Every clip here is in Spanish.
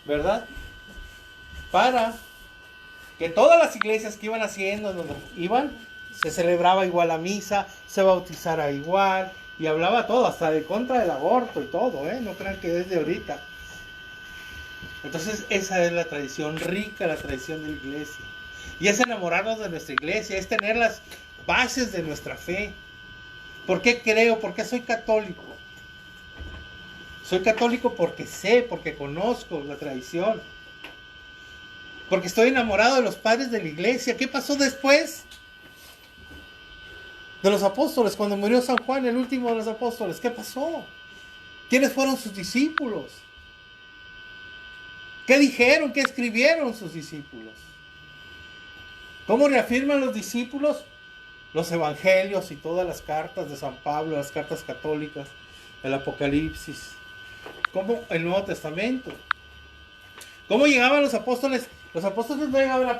¿verdad? Para que todas las iglesias que iban haciendo, donde iban, se celebraba igual la misa, se bautizara igual, y hablaba todo, hasta de contra del aborto y todo, no crean que es de ahorita. Entonces esa es la tradición rica, la tradición de la iglesia. Y es enamorarnos de nuestra iglesia, es tener las bases de nuestra fe. ¿Por qué creo? ¿Por qué soy católico? Soy católico porque sé, porque conozco la tradición. Porque estoy enamorado de los padres de la iglesia. ¿Qué pasó después de los apóstoles? Cuando murió San Juan, el último de los apóstoles, ¿qué pasó? ¿Quiénes fueron sus discípulos? ¿Qué dijeron? ¿Qué escribieron sus discípulos? ¿Cómo reafirman los discípulos? Los evangelios y todas las cartas de San Pablo, las cartas católicas, el Apocalipsis. ¿Cómo el Nuevo Testamento? ¿Cómo llegaban los apóstoles? Los apóstoles no llegaban a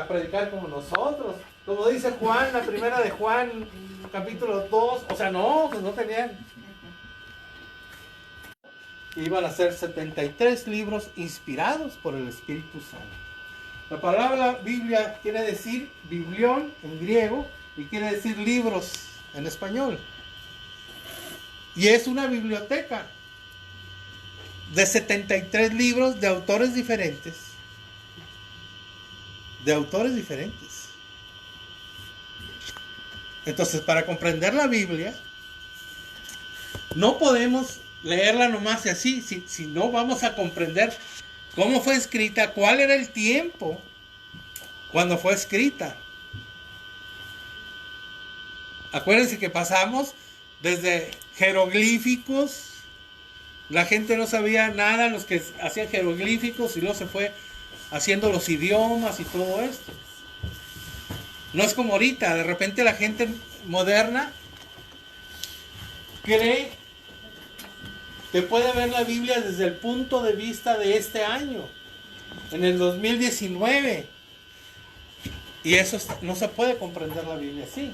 predicar como nosotros. Como dice Juan, la primera de Juan, capítulo 2. O sea, no, pues no tenían. Iban a ser 73 libros inspirados por el Espíritu Santo. La palabra Biblia quiere decir biblión en griego y quiere decir libros en español. Y es una biblioteca de 73 libros de autores diferentes. De autores diferentes. Entonces, para comprender la Biblia, no podemos leerla nomás así, si no vamos a comprender cómo fue escrita, cuál era el tiempo cuando fue escrita. Acuérdense que pasamos desde jeroglíficos, la gente no sabía nada, los que hacían jeroglíficos, y luego se fue haciendo los idiomas y todo esto. No es como ahorita, de repente la gente moderna cree que puede ver la Biblia desde el punto de vista de este año, en el 2019. Y eso no se puede comprender la Biblia así.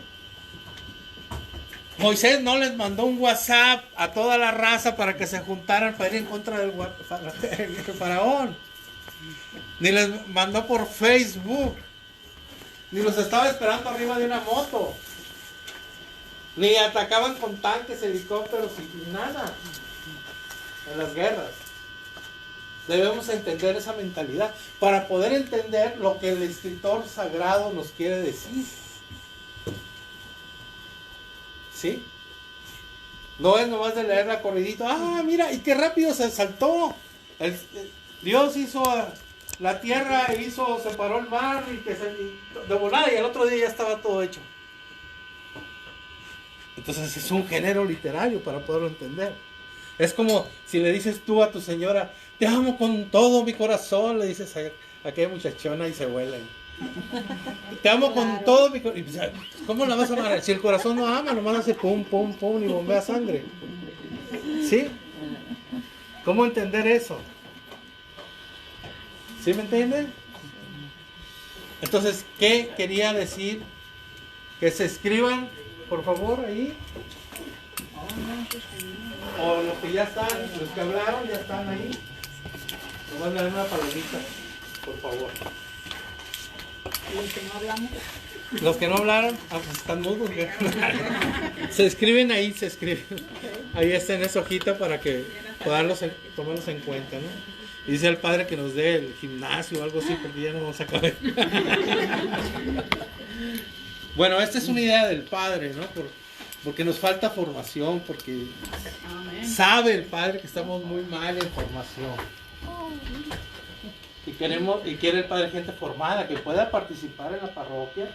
Moisés no les mandó un WhatsApp a toda la raza para que se juntaran para ir en contra del faraón. Ni les mandó por Facebook. Ni los estaba esperando arriba de una moto. Ni atacaban con tanques, helicópteros y nada. En las guerras. Debemos entender esa mentalidad para poder entender lo que el escritor sagrado nos quiere decir. ¿Sí? No es nomás de leerla corridito. Ah, mira, y qué rápido se saltó. Dios hizo la tierra, separó el mar y de volada, y al otro día ya estaba todo hecho. Entonces es un género literario para poderlo entender. Es como si le dices tú a tu señora, te amo con todo mi corazón, le dices a aquella muchachona y se vuelan. Te amo con todo mi corazón. ¿Cómo la vas a amar? Si el corazón no ama, nomás hace pum, pum, pum y bombea sangre. ¿Sí? ¿Cómo entender eso? ¿Sí me entienden? Entonces, ¿qué quería decir? Que se escriban, por favor, ahí. O los que ya están, los que hablaron ya están ahí. Nomás me dan una palomita, por favor. Los que no hablamos. Los que no hablaron, pues están mudos. Se escriben ahí, se escriben. Ahí está en esa hojita para que podamos tomarlos en cuenta, ¿no? Y dice el padre que nos dé el gimnasio o algo así, porque ya no vamos a caber. Bueno, esta es una idea del padre, ¿no? Porque nos falta formación, porque sabe el padre que estamos muy mal en formación. Y quiere el padre gente formada, que pueda participar en la parroquia,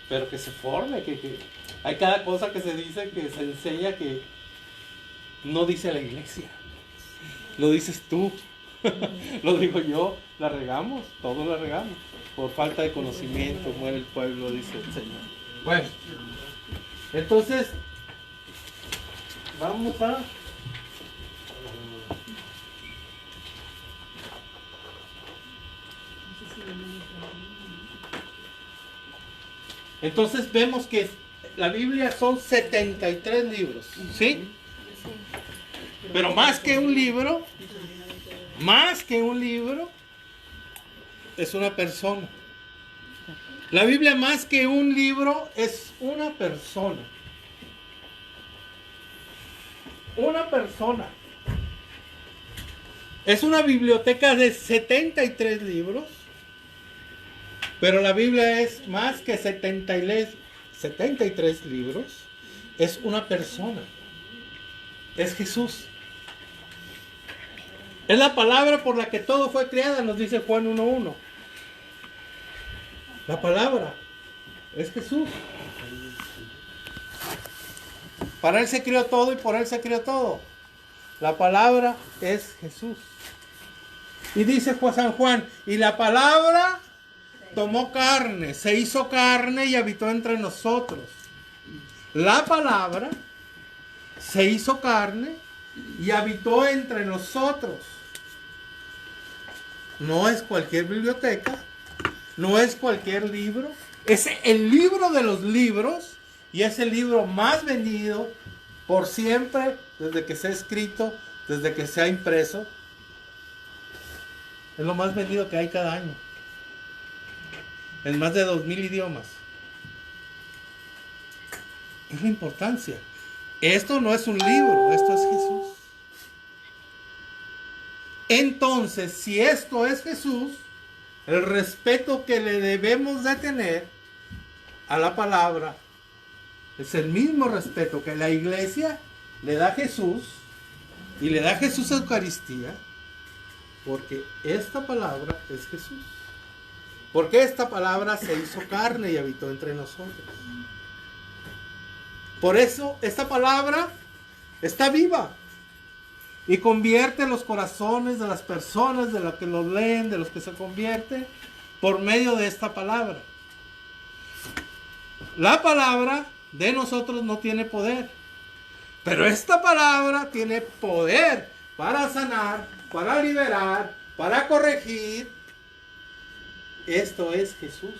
pero que se forme, que hay cada cosa que se dice, que se enseña, que no dice la iglesia. Lo dices tú, lo digo yo, la regamos, todos la regamos. Por falta de conocimiento muere el pueblo, dice el Señor. Bueno, entonces, vamos a... Entonces vemos que la Biblia son 73 libros, ¿sí? Pero más que un libro, más que un libro, es una persona. La Biblia más que un libro es una persona. Una persona. Es una biblioteca de 73 libros, pero la Biblia es más que 73 libros. Es una persona. Es Jesús. Es la palabra por la que todo fue creada, nos dice Juan 1:1. La palabra es Jesús. Para Él se creó todo y por Él se creó todo. La palabra es Jesús. Y dice San Juan, y la palabra tomó carne, se hizo carne y habitó entre nosotros. La palabra se hizo carne y habitó entre nosotros. No es cualquier biblioteca, no es cualquier libro, es el libro de los libros y es el libro más vendido por siempre, desde que se ha escrito, desde que se ha impreso. Es lo más vendido que hay cada año, en más de 2000 idiomas. Es la importancia. Esto no es un libro, esto es Jesús. Entonces, si esto es Jesús, el respeto que le debemos de tener a la palabra es el mismo respeto que la iglesia le da a Jesús y le da a Jesús a Eucaristía, porque esta palabra es Jesús. Porque esta palabra se hizo carne y habitó entre nosotros. Por eso esta palabra está viva y convierte los corazones de las personas, de los que los leen, de los que se convierten, por medio de esta palabra. La palabra de nosotros no tiene poder, pero esta palabra tiene poder para sanar, para liberar, para corregir. Esto es Jesús.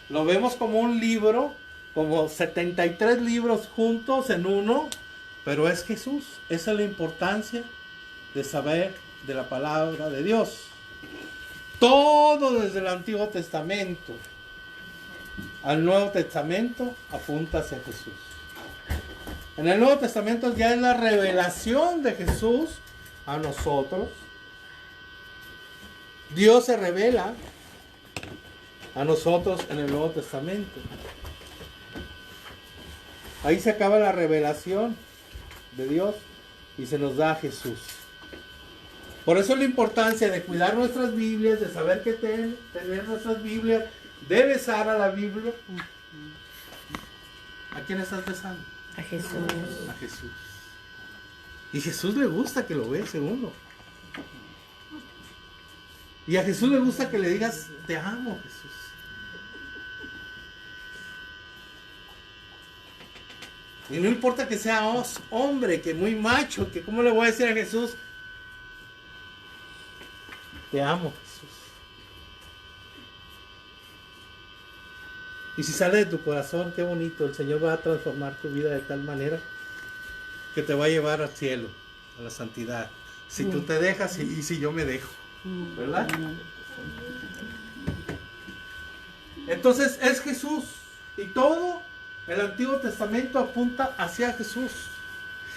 Lo vemos como un libro, como 73 libros juntos en uno, pero es Jesús. Esa es la importancia de saber de la palabra de Dios. Todo desde el Antiguo Testamento al Nuevo Testamento apunta hacia Jesús. En el Nuevo Testamento ya es la revelación de Jesús a nosotros. Dios se revela a nosotros en el Nuevo Testamento. Ahí se acaba la revelación de Dios y se nos da a Jesús. Por eso la importancia de cuidar nuestras Biblias, de saber que tener nuestras Biblias, de besar a la Biblia. ¿A quién estás besando? A Jesús. A Jesús. Y Jesús le gusta que lo bese uno. Y a Jesús le gusta que le digas, te amo, Jesús. Y no importa que sea hombre, que muy macho, que cómo le voy a decir a Jesús, te amo, Jesús. Y si sale de tu corazón, qué bonito, el Señor va a transformar tu vida de tal manera que te va a llevar al cielo, a la santidad. Si tú te dejas y si yo me dejo, ¿verdad? Entonces es Jesús y todo el Antiguo Testamento apunta hacia Jesús.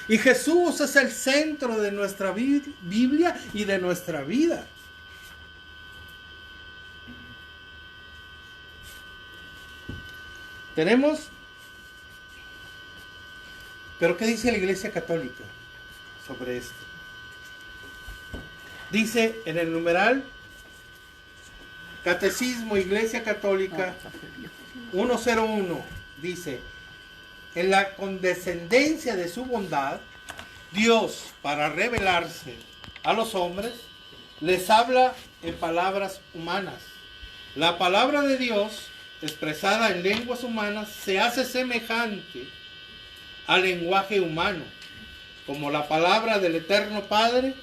Y Jesús es el centro de nuestra Biblia y de nuestra vida. Tenemos, pero ¿qué dice la Iglesia Católica sobre esto? Dice en el numeral Catecismo Iglesia Católica 101, dice: en la condescendencia de su bondad, Dios, para revelarse a los hombres, les habla en palabras humanas. La palabra de Dios, expresada en lenguas humanas, se hace semejante al lenguaje humano, como la palabra del Eterno Padre,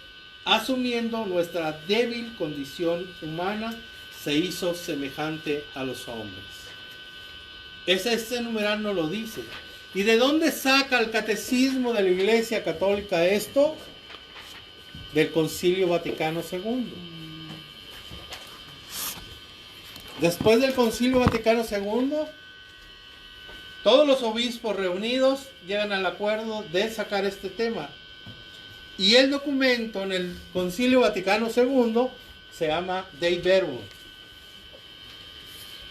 asumiendo nuestra débil condición humana, se hizo semejante a los hombres. Este numeral no lo dice. ¿Y de dónde saca el catecismo de la Iglesia Católica esto? del Concilio Vaticano II. Después del Concilio Vaticano II, todos los obispos reunidos llegan al acuerdo de sacar este tema. Y el documento en el Concilio Vaticano II se llama Dei Verbum.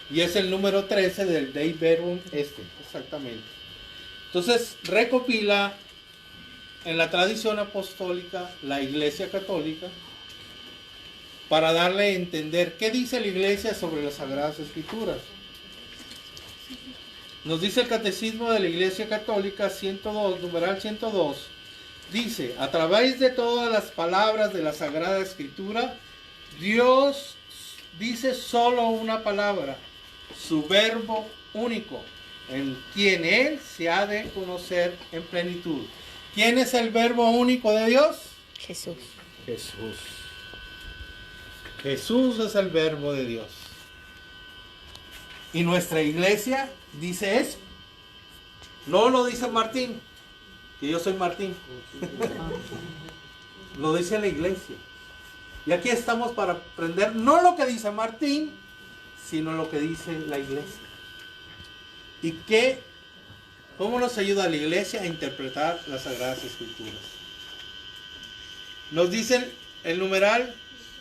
Y es el número 13 del Dei Verbum exactamente. Entonces recopila en la tradición apostólica la Iglesia Católica para darle a entender qué dice la Iglesia sobre las Sagradas Escrituras. Nos dice el Catecismo de la Iglesia Católica 102, numeral 102, dice: a través de todas las palabras de la Sagrada Escritura, Dios dice solo una palabra, su verbo único, en quien Él se ha de conocer en plenitud. ¿Quién es el verbo único de Dios? Jesús. Jesús. Jesús es el verbo de Dios. Y nuestra iglesia dice eso. No lo dice Martín, que yo soy Martín. Lo dice la iglesia. Y aquí estamos para aprender no lo que dice Martín, sino lo que dice la iglesia. ¿Y cómo nos ayuda la iglesia a interpretar las Sagradas Escrituras? Nos dicen el numeral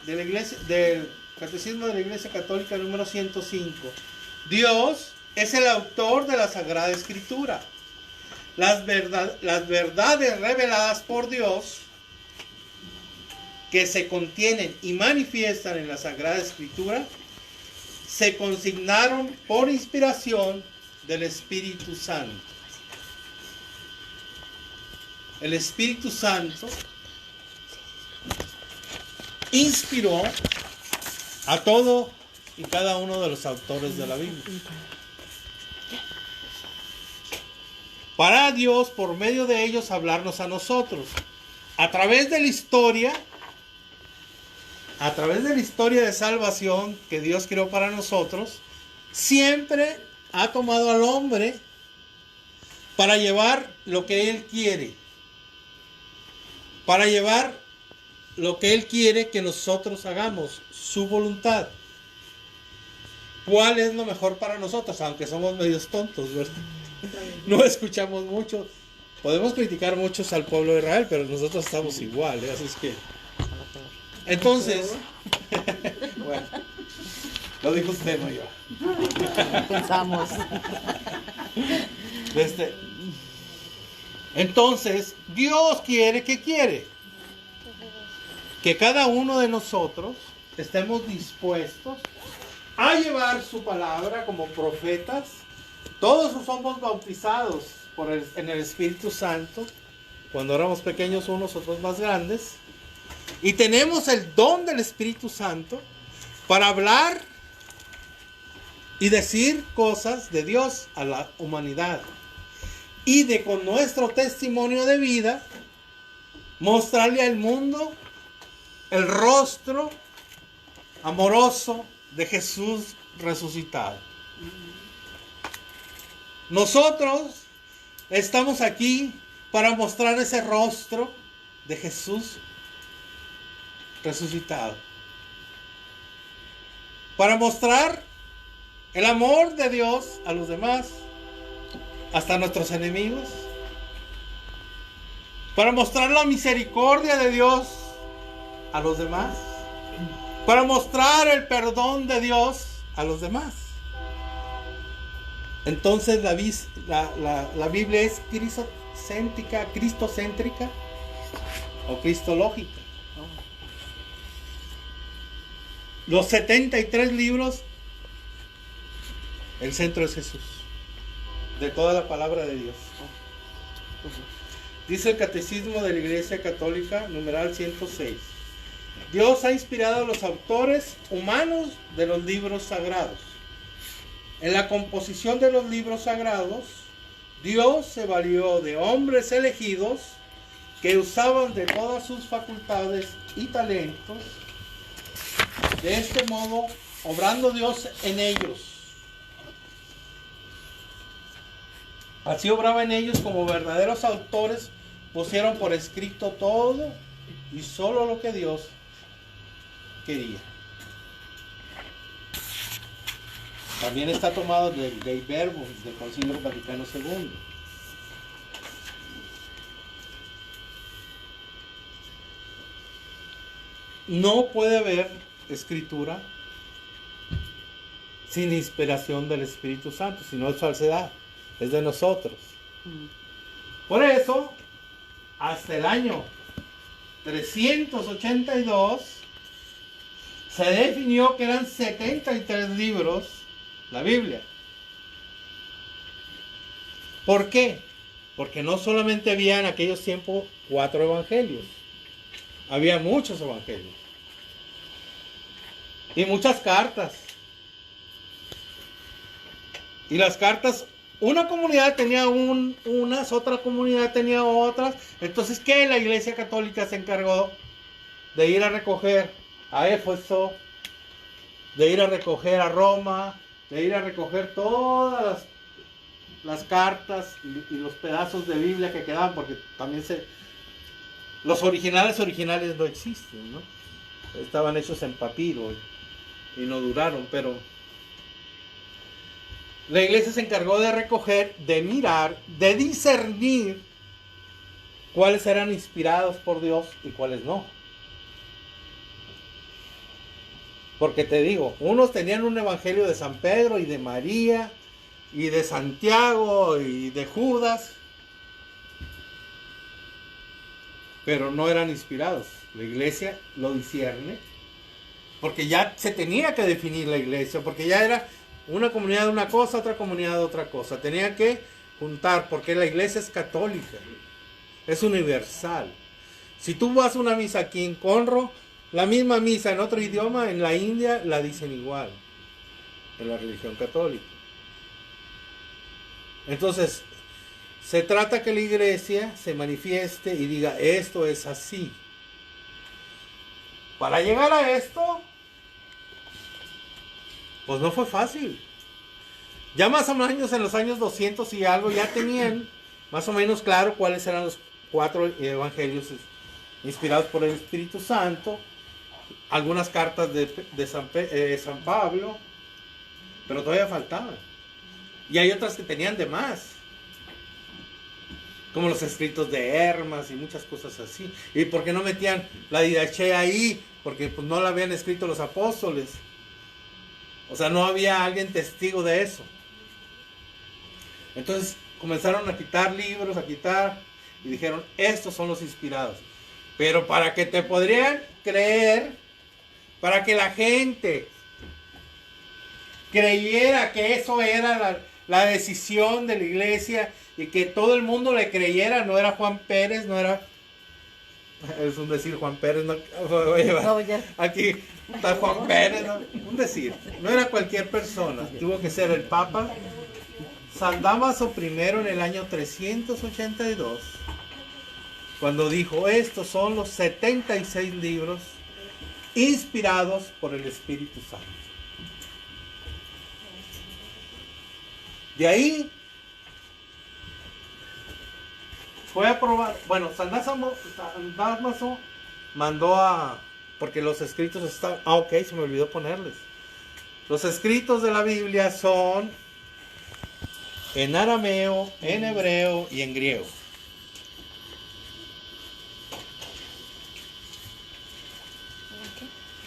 de la iglesia, del Catecismo de la Iglesia Católica número 105. Dios es el autor de la Sagrada Escritura. Las verdades reveladas por Dios que se contienen y manifiestan en la Sagrada Escritura se consignaron por inspiración del Espíritu Santo. El Espíritu Santo inspiró a todo y cada uno de los autores de la Biblia. Para Dios, por medio de ellos, hablarnos a nosotros. A través de la historia de salvación que Dios creó para nosotros, siempre ha tomado al hombre para llevar lo que Él quiere. Para llevar lo que Él quiere que nosotros hagamos, su voluntad. ¿Cuál es lo mejor para nosotros? Aunque somos medios tontos, ¿verdad? No escuchamos mucho. Podemos criticar muchos al pueblo de Israel, pero nosotros estamos igual, ¿eh? Así es que... Entonces, bueno, lo dijo usted, no yo. Pensamos. Entonces, Dios quiere, ¿qué quiere? Que cada uno de nosotros estemos dispuestos a llevar su palabra como profetas. Todos somos bautizados en el Espíritu Santo, cuando éramos pequeños unos, otros más grandes, y tenemos el don del Espíritu Santo para hablar y decir cosas de Dios a la humanidad, y con nuestro testimonio de vida mostrarle al mundo el rostro amoroso de Jesús resucitado. Nosotros estamos aquí para mostrar ese rostro de Jesús resucitado. Para mostrar el amor de Dios a los demás, hasta nuestros enemigos. Para mostrar la misericordia de Dios a los demás. Para mostrar el perdón de Dios a los demás. Entonces la Biblia es cristocéntrica o cristológica. Los 73 libros, el centro es Jesús, de toda la palabra de Dios. Dice el Catecismo de la Iglesia Católica, numeral 106. Dios ha inspirado a los autores humanos de los libros sagrados. En la composición de los libros sagrados, Dios se valió de hombres elegidos que usaban de todas sus facultades y talentos. De este modo, obrando Dios en ellos. Así obraba en ellos como verdaderos autores, pusieron por escrito todo y solo lo que Dios quería. También está tomado del Dei Verbum del Concilio Vaticano II. No puede haber escritura sin inspiración del Espíritu Santo, si no es falsedad, es de nosotros. Por eso, hasta el año 382, se definió que eran 73 libros la Biblia. ¿Por qué? Porque no solamente había en aquellos tiempos 4 evangelios, había muchos evangelios y muchas cartas. Y las cartas, una comunidad tenía unas, otra comunidad tenía otras. Entonces, ¿qué? La Iglesia Católica se encargó de ir a recoger a Éfeso, de ir a recoger a Roma, de ir a recoger todas las cartas y los pedazos de Biblia que quedaban, porque también los originales no existen, ¿no? Estaban hechos en papiro y no duraron, pero la iglesia se encargó de recoger, de mirar, de discernir cuáles eran inspirados por Dios y cuáles no. Porque te digo, unos tenían un evangelio de San Pedro y de María y de Santiago y de Judas, pero no eran inspirados. La iglesia lo discierne, porque ya se tenía que definir la iglesia, porque ya era una comunidad de una cosa, otra comunidad de otra cosa. Tenía que juntar, porque la iglesia es católica, es universal. Si tú vas a una misa aquí en Conroe, la misma misa en otro idioma, en la India, la dicen igual, en la religión católica. Entonces, se trata que la iglesia se manifieste y diga, esto es así. Para llegar a esto, pues no fue fácil. Ya más o menos en los años 200 y algo, ya tenían más o menos claro cuáles eran los 4 evangelios inspirados por el Espíritu Santo. Algunas cartas de San Pablo, pero todavía faltaban. Y hay otras que tenían de más, como los escritos de Hermas y muchas cosas así. ¿Y por qué no metían la Didache ahí? Porque pues no la habían escrito los apóstoles. O sea, no había alguien testigo de eso. Entonces comenzaron a quitar libros, y dijeron, estos son los inspirados. Pero para que te podrían creer, para que la gente creyera que eso era la decisión de la iglesia y que todo el mundo le creyera, no era Juan Pérez, no era... Es un decir, Juan Pérez, no, aquí está Juan Pérez, ¿no? Un decir, no era cualquier persona, tuvo que ser el Papa San Dámaso I en el año 382, cuando dijo, estos son los 76 libros inspirados por el Espíritu Santo. De ahí fue aprobado. Bueno, San Dámaso mandó porque los escritos están... ok, se me olvidó ponerles. Los escritos de la Biblia son en arameo, en hebreo y en griego.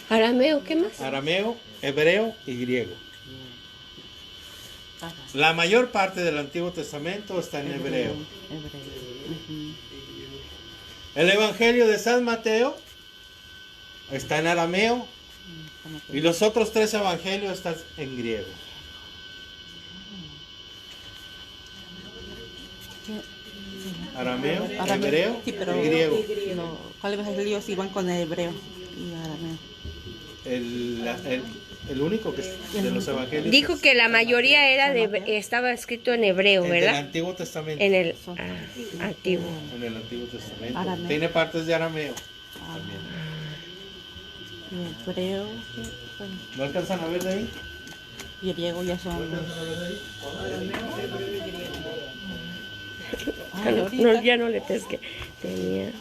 ¿Arameo qué más? Arameo, hebreo y griego. La mayor parte del Antiguo Testamento está en hebreo. El Evangelio de San Mateo está en arameo y los otros 3 evangelios están en griego. Arameo, hebreo sí, pero y griego. ¿Cuáles evangelios iban con el hebreo y arameo? El único que es de los evangelios. Dijo que la mayoría era estaba escrito en hebreo, En ¿verdad? el Antiguo Testamento. En el Antiguo. En el Antiguo Testamento. Arameo. Tiene partes de arameo. También. Y hebreo, bueno, ¿No alcanzan a ver de ahí? y griego ya son los... No, ya no le pesqué. Tenía...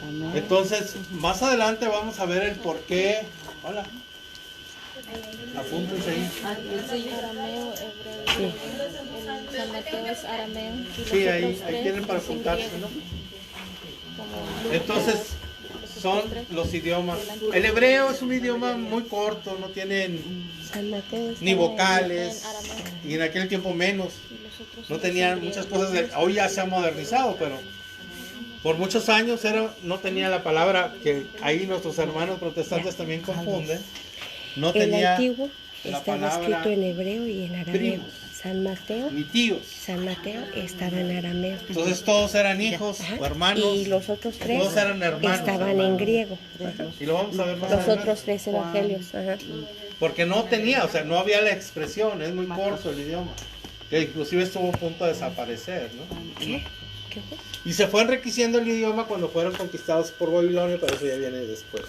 Arameo. Entonces, más adelante vamos a ver el por qué. Hola. Apúntense ahí. Sí, arameo, hebreo y griego. El San Mateo es arameo. Y los Sí, ahí otros tres tienen para es en apuntarse, griego. ¿no? Como Entonces, son los idiomas. El hebreo es un idioma muy corto, no tienen San Mateo ni vocales, en arameo. y en aquel tiempo menos. Y los otros No tres tenían en griego. muchas cosas. Hoy ya se ha modernizado, pero por muchos años no tenía la palabra que ahí nuestros hermanos protestantes también confunden. No El tenía antiguo la estaba palabra escrito en hebreo y en arameo. primos. ni tíos. San Mateo estaba en arameo. Entonces todos eran hijos Ajá. o hermanos. Y los otros tres Todos eran hermanos, estaban hermanos. en griego. Y lo vamos a ver más Los adelante. otros tres evangelios. Ajá. Porque no tenía, o sea, no había la expresión, es muy corto el idioma. Que inclusive estuvo a punto de desaparecer, ¿no? ¿Qué? ¿Qué fue? Y se fue enriqueciendo el idioma cuando fueron conquistados por Babilonia, pero eso ya viene después.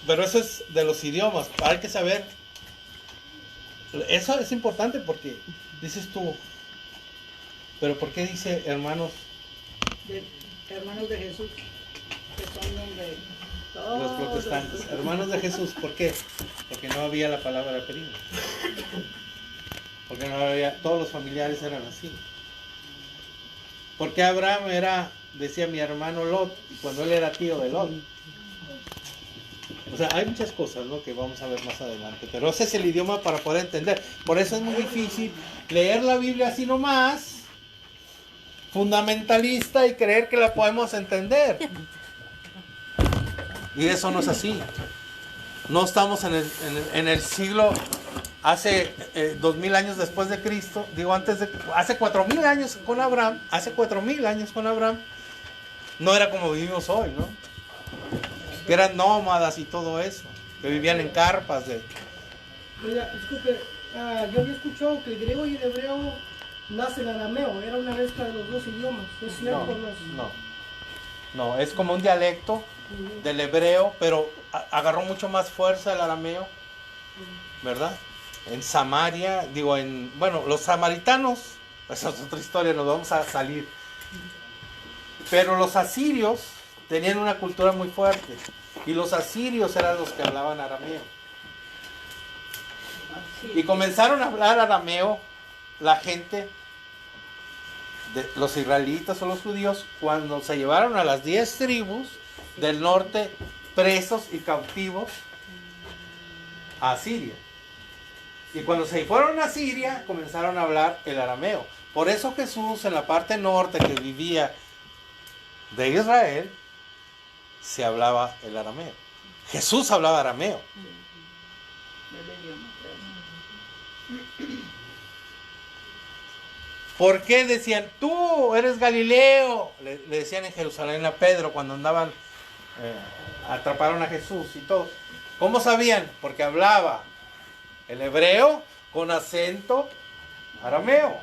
Pero eso es de los idiomas, hay que saber. Eso es importante porque dices tú, pero ¿por qué dice hermanos Hermanos de Jesús, que son donde los protestantes? Hermanos de Jesús, ¿por qué? Porque no había la palabra primo. Porque no había, todos los familiares eran así. Porque Abraham decía mi hermano Lot, y cuando él era tío de Lot. O sea, hay muchas cosas, ¿no?, que vamos a ver más adelante, pero ese es el idioma para poder entender. Por eso es muy difícil leer la Biblia así nomás, fundamentalista, y creer que la podemos entender. Y eso no es así. No estamos en el siglo, hace 2000 años después de Cristo, digo hace 4000 años con Abraham, no era como vivimos hoy, ¿no? Que eran nómadas y todo eso, que vivían en carpas de... Oiga, disculpe, yo había escuchado que el griego y el hebreo nace en arameo, era una mezcla de los dos idiomas, ¿es cierto? No, es como un dialecto del hebreo, pero agarró mucho más fuerza el arameo, ¿verdad? En Samaria, bueno, los samaritanos, esa es otra historia, nos vamos a salir. Pero los asirios tenían una cultura muy fuerte, y los asirios eran los que hablaban arameo. Y comenzaron a hablar arameo la gente, los israelitas o los judíos, cuando se llevaron a las 10 tribus del norte presos y cautivos a Asiria. Y cuando se fueron a Siria, comenzaron a hablar el arameo. Por eso Jesús, en la parte norte que vivía de Israel, se hablaba el arameo. Jesús hablaba arameo. ¿Por qué decían, tú eres Galileo? Le decían en Jerusalén a Pedro cuando andaban, atraparon a Jesús y todo. ¿Cómo sabían? Porque hablaba el hebreo con acento arameo.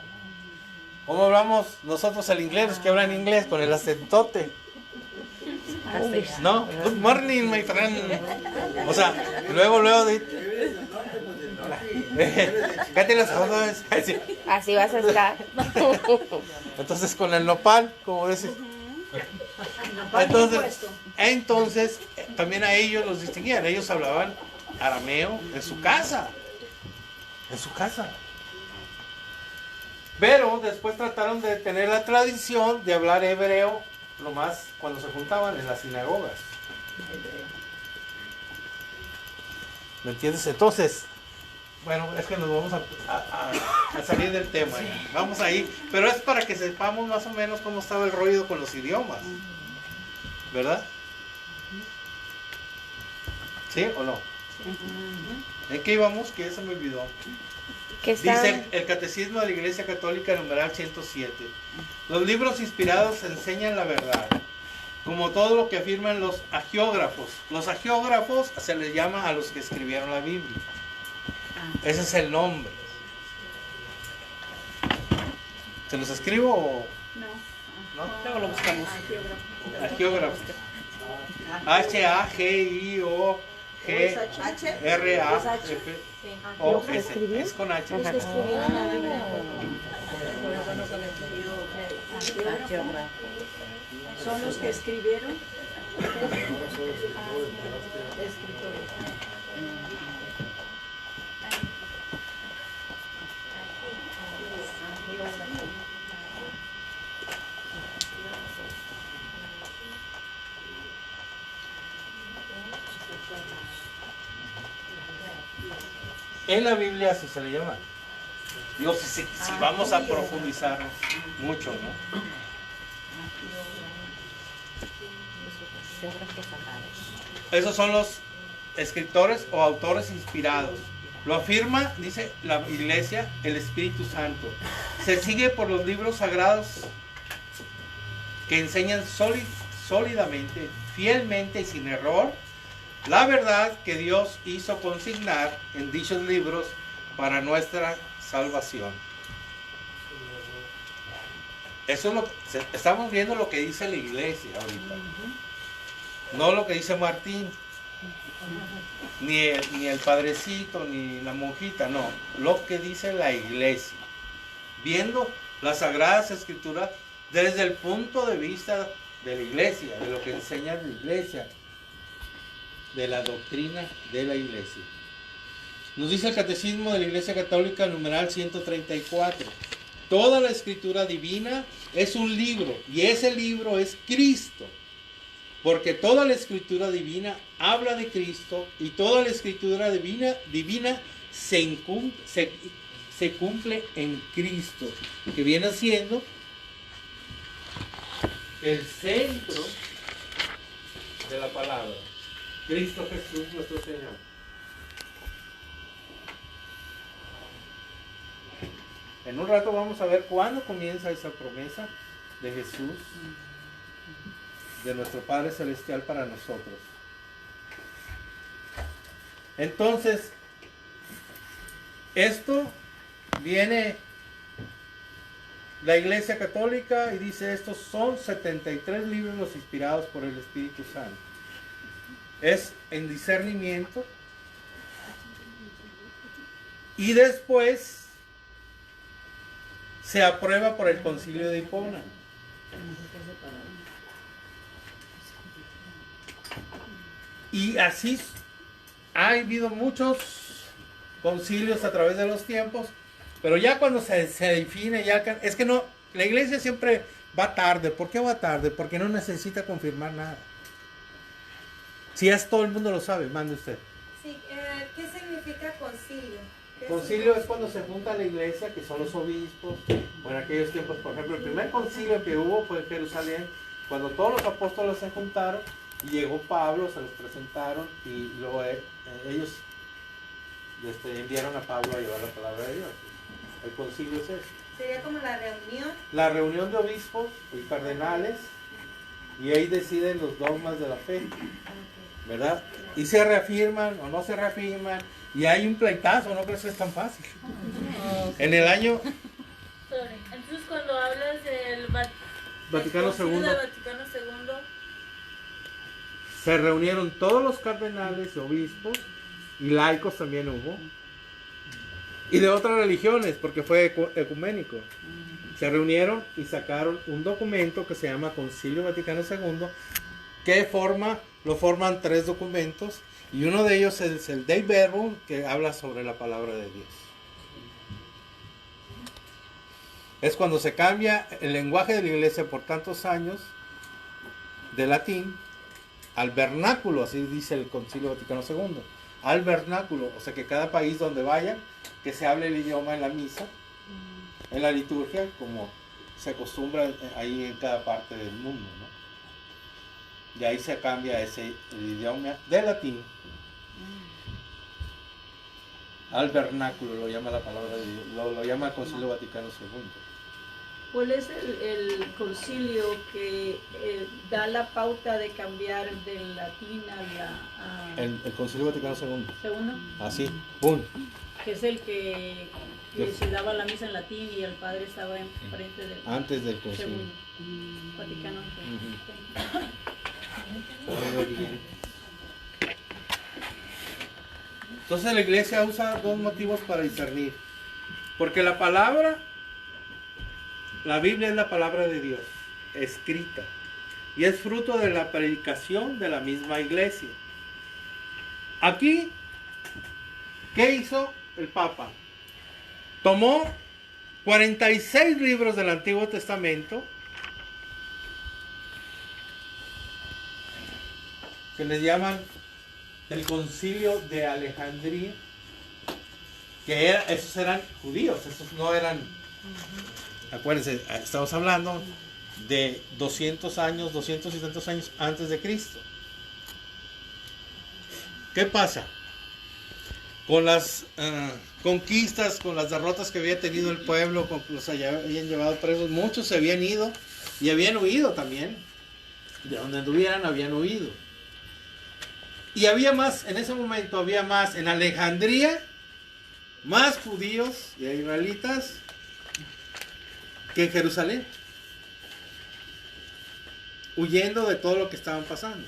¿Cómo hablamos nosotros el inglés? Los que hablan inglés con el acentote. ¿No? Good morning, my friend. O sea, luego cállate los ojos. Así vas a estar. Entonces con el nopal, como dices. Entonces, también a ellos los distinguían. Ellos hablaban arameo en su casa. En su casa. Pero después trataron de tener la tradición de hablar hebreo, nomás cuando se juntaban en las sinagogas. ¿Me entiendes? Entonces, bueno, es que nos vamos a salir del tema. Vamos ahí, pero es para que sepamos más o menos cómo estaba el rollo con los idiomas. ¿Verdad? ¿Sí o no? ¿En qué íbamos? Que ya se me olvidó. Dice el Catecismo de la Iglesia Católica, numeral 107. Los libros inspirados enseñan la verdad, como todo lo que afirman los agiógrafos. Los agiógrafos se les llama a los que escribieron la Biblia. Ese es el nombre. ¿Se los escribo o...? No. Luego lo buscamos. Agiógrafos. H-A-G-I-O-G-R-A-F-O-S. Es con H. son los que escribieron. En la Biblia así se le llama. Digo, si vamos a profundizar mucho, ¿no? Esos son los escritores o autores inspirados. Lo afirma, dice la Iglesia, el Espíritu Santo. Se sigue por los libros sagrados que enseñan sólidamente, fielmente y sin error la verdad que Dios hizo consignar en dichos libros para nuestra salvación. Eso es lo que estamos viendo, lo que dice la Iglesia ahorita. No lo que dice Martín, ni el padrecito, ni la monjita, no. Lo que dice la Iglesia. Viendo las Sagradas Escrituras desde el punto de vista de la Iglesia, de lo que enseña la Iglesia, de la doctrina de la Iglesia. Nos dice el Catecismo de la Iglesia Católica, numeral 134. Toda la Escritura divina es un libro, y ese libro es Cristo. Porque toda la Escritura divina habla de Cristo, y toda la Escritura divina se cumple en Cristo, que viene siendo el centro de la palabra. Cristo Jesús nuestro Señor. En un rato vamos a ver cuándo comienza esa promesa de Jesús, de nuestro Padre Celestial para nosotros. Entonces, esto viene la Iglesia Católica y dice, estos son 73 libros los inspirados por el Espíritu Santo. Es en discernimiento. Y después se aprueba por el Concilio de Hipona. Y así ha habido muchos concilios a través de los tiempos, pero ya cuando se define, es que no, la Iglesia siempre va tarde. ¿Por qué va tarde? Porque no necesita confirmar nada. Si es todo el mundo lo sabe, mande usted. Sí, ¿qué significa concilio? Concilio es cuando se junta la Iglesia, que son los obispos. Bueno, en aquellos tiempos, por ejemplo, el primer concilio que hubo fue en Jerusalén, cuando todos los apóstoles se juntaron, y llegó Pablo, se los presentaron, y luego ellos enviaron a Pablo a llevar la palabra de Dios. El concilio es eso. Sería como la reunión. La reunión de obispos y cardenales, y ahí deciden los dogmas de la fe, ¿verdad? Y se reafirman o no se reafirman, y hay un pleitazo, no creo que es tan fácil. En el año... Entonces cuando hablas del Vaticano II, se reunieron todos los cardenales, obispos, y laicos también hubo, y de otras religiones, porque fue ecuménico. Se reunieron y sacaron un documento que se llama Concilio Vaticano II, que lo forman 3 documentos, y uno de ellos es el Dei Verbum, que habla sobre la palabra de Dios. Es cuando se cambia el lenguaje de la Iglesia por tantos años, de latín, al vernáculo, así dice el Concilio Vaticano II, al vernáculo, o sea que cada país donde vaya, que se hable el idioma en la misa, en la liturgia, como se acostumbra ahí en cada parte del mundo, ¿no? Y ahí se cambia el idioma de latín al vernáculo, lo llama la palabra de Dios, lo llama el Concilio Vaticano II. ¿Cuál es el concilio que da la pauta de cambiar del latín a El Concilio Vaticano II. segundo? Así, ¡pum! Que es el que se daba la misa en latín y el padre estaba enfrente del Antes del Concilio. segundo Vaticano. Entonces la Iglesia usa 2 motivos para discernir. Porque la palabra, la Biblia es la palabra de Dios, escrita. y es fruto de la predicación de la misma iglesia. Aquí, ¿qué hizo el Papa? Tomó 46 libros del Antiguo Testamento, que les llaman el Concilio de Alejandría, esos eran judíos, esos no eran, acuérdense, estamos hablando de 200 años, 200 y tantos años antes de Cristo. ¿Qué pasa? Con las conquistas, con las derrotas que había tenido el pueblo, con los habían llevado presos, muchos se habían ido y habían huido también. De donde anduvieran habían huido. Y había más, en ese momento había más en Alejandría, más judíos y israelitas que en Jerusalén, huyendo de todo lo que estaban pasando.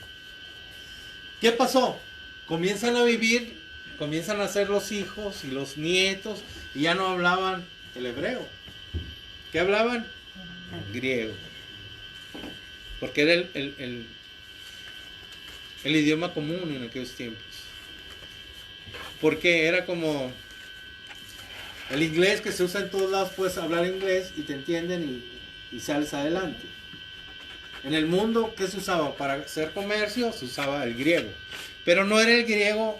¿Qué pasó? Comienzan a vivir, comienzan a ser los hijos y los nietos, y ya no hablaban el hebreo. ¿Qué hablaban? Griego. Porque era el idioma común en aquellos tiempos. Porque era como el inglés que se usa en todos lados, puedes hablar inglés y te entienden y sales adelante. En el mundo, ¿qué se usaba? Para hacer comercio se usaba el griego. Pero no era el griego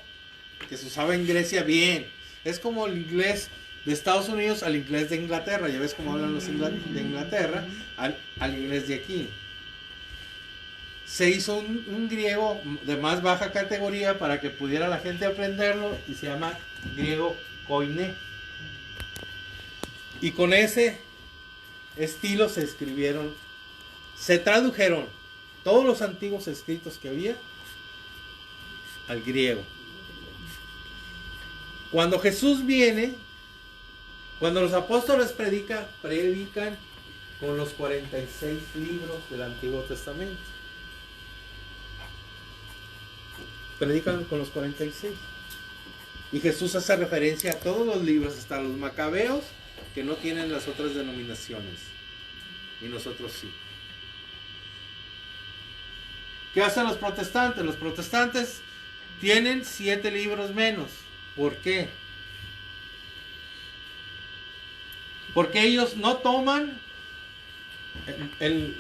que se usaba en Grecia bien. Es como el inglés de Estados Unidos al inglés de Inglaterra. Ya ves cómo hablan los de Inglaterra al inglés de aquí. Se hizo un griego de más baja categoría para que pudiera la gente aprenderlo y se llama griego koiné. Y con ese estilo se tradujeron todos los antiguos escritos que había al griego. Cuando Jesús viene, cuando los apóstoles predican con los 46 libros del Antiguo Testamento. Predican con los 46. Y Jesús hace referencia a todos los libros, hasta los macabeos, que no tienen las otras denominaciones. Y nosotros sí. ¿Qué hacen los protestantes? Los protestantes tienen 7 libros menos. ¿Por qué? Porque ellos no toman el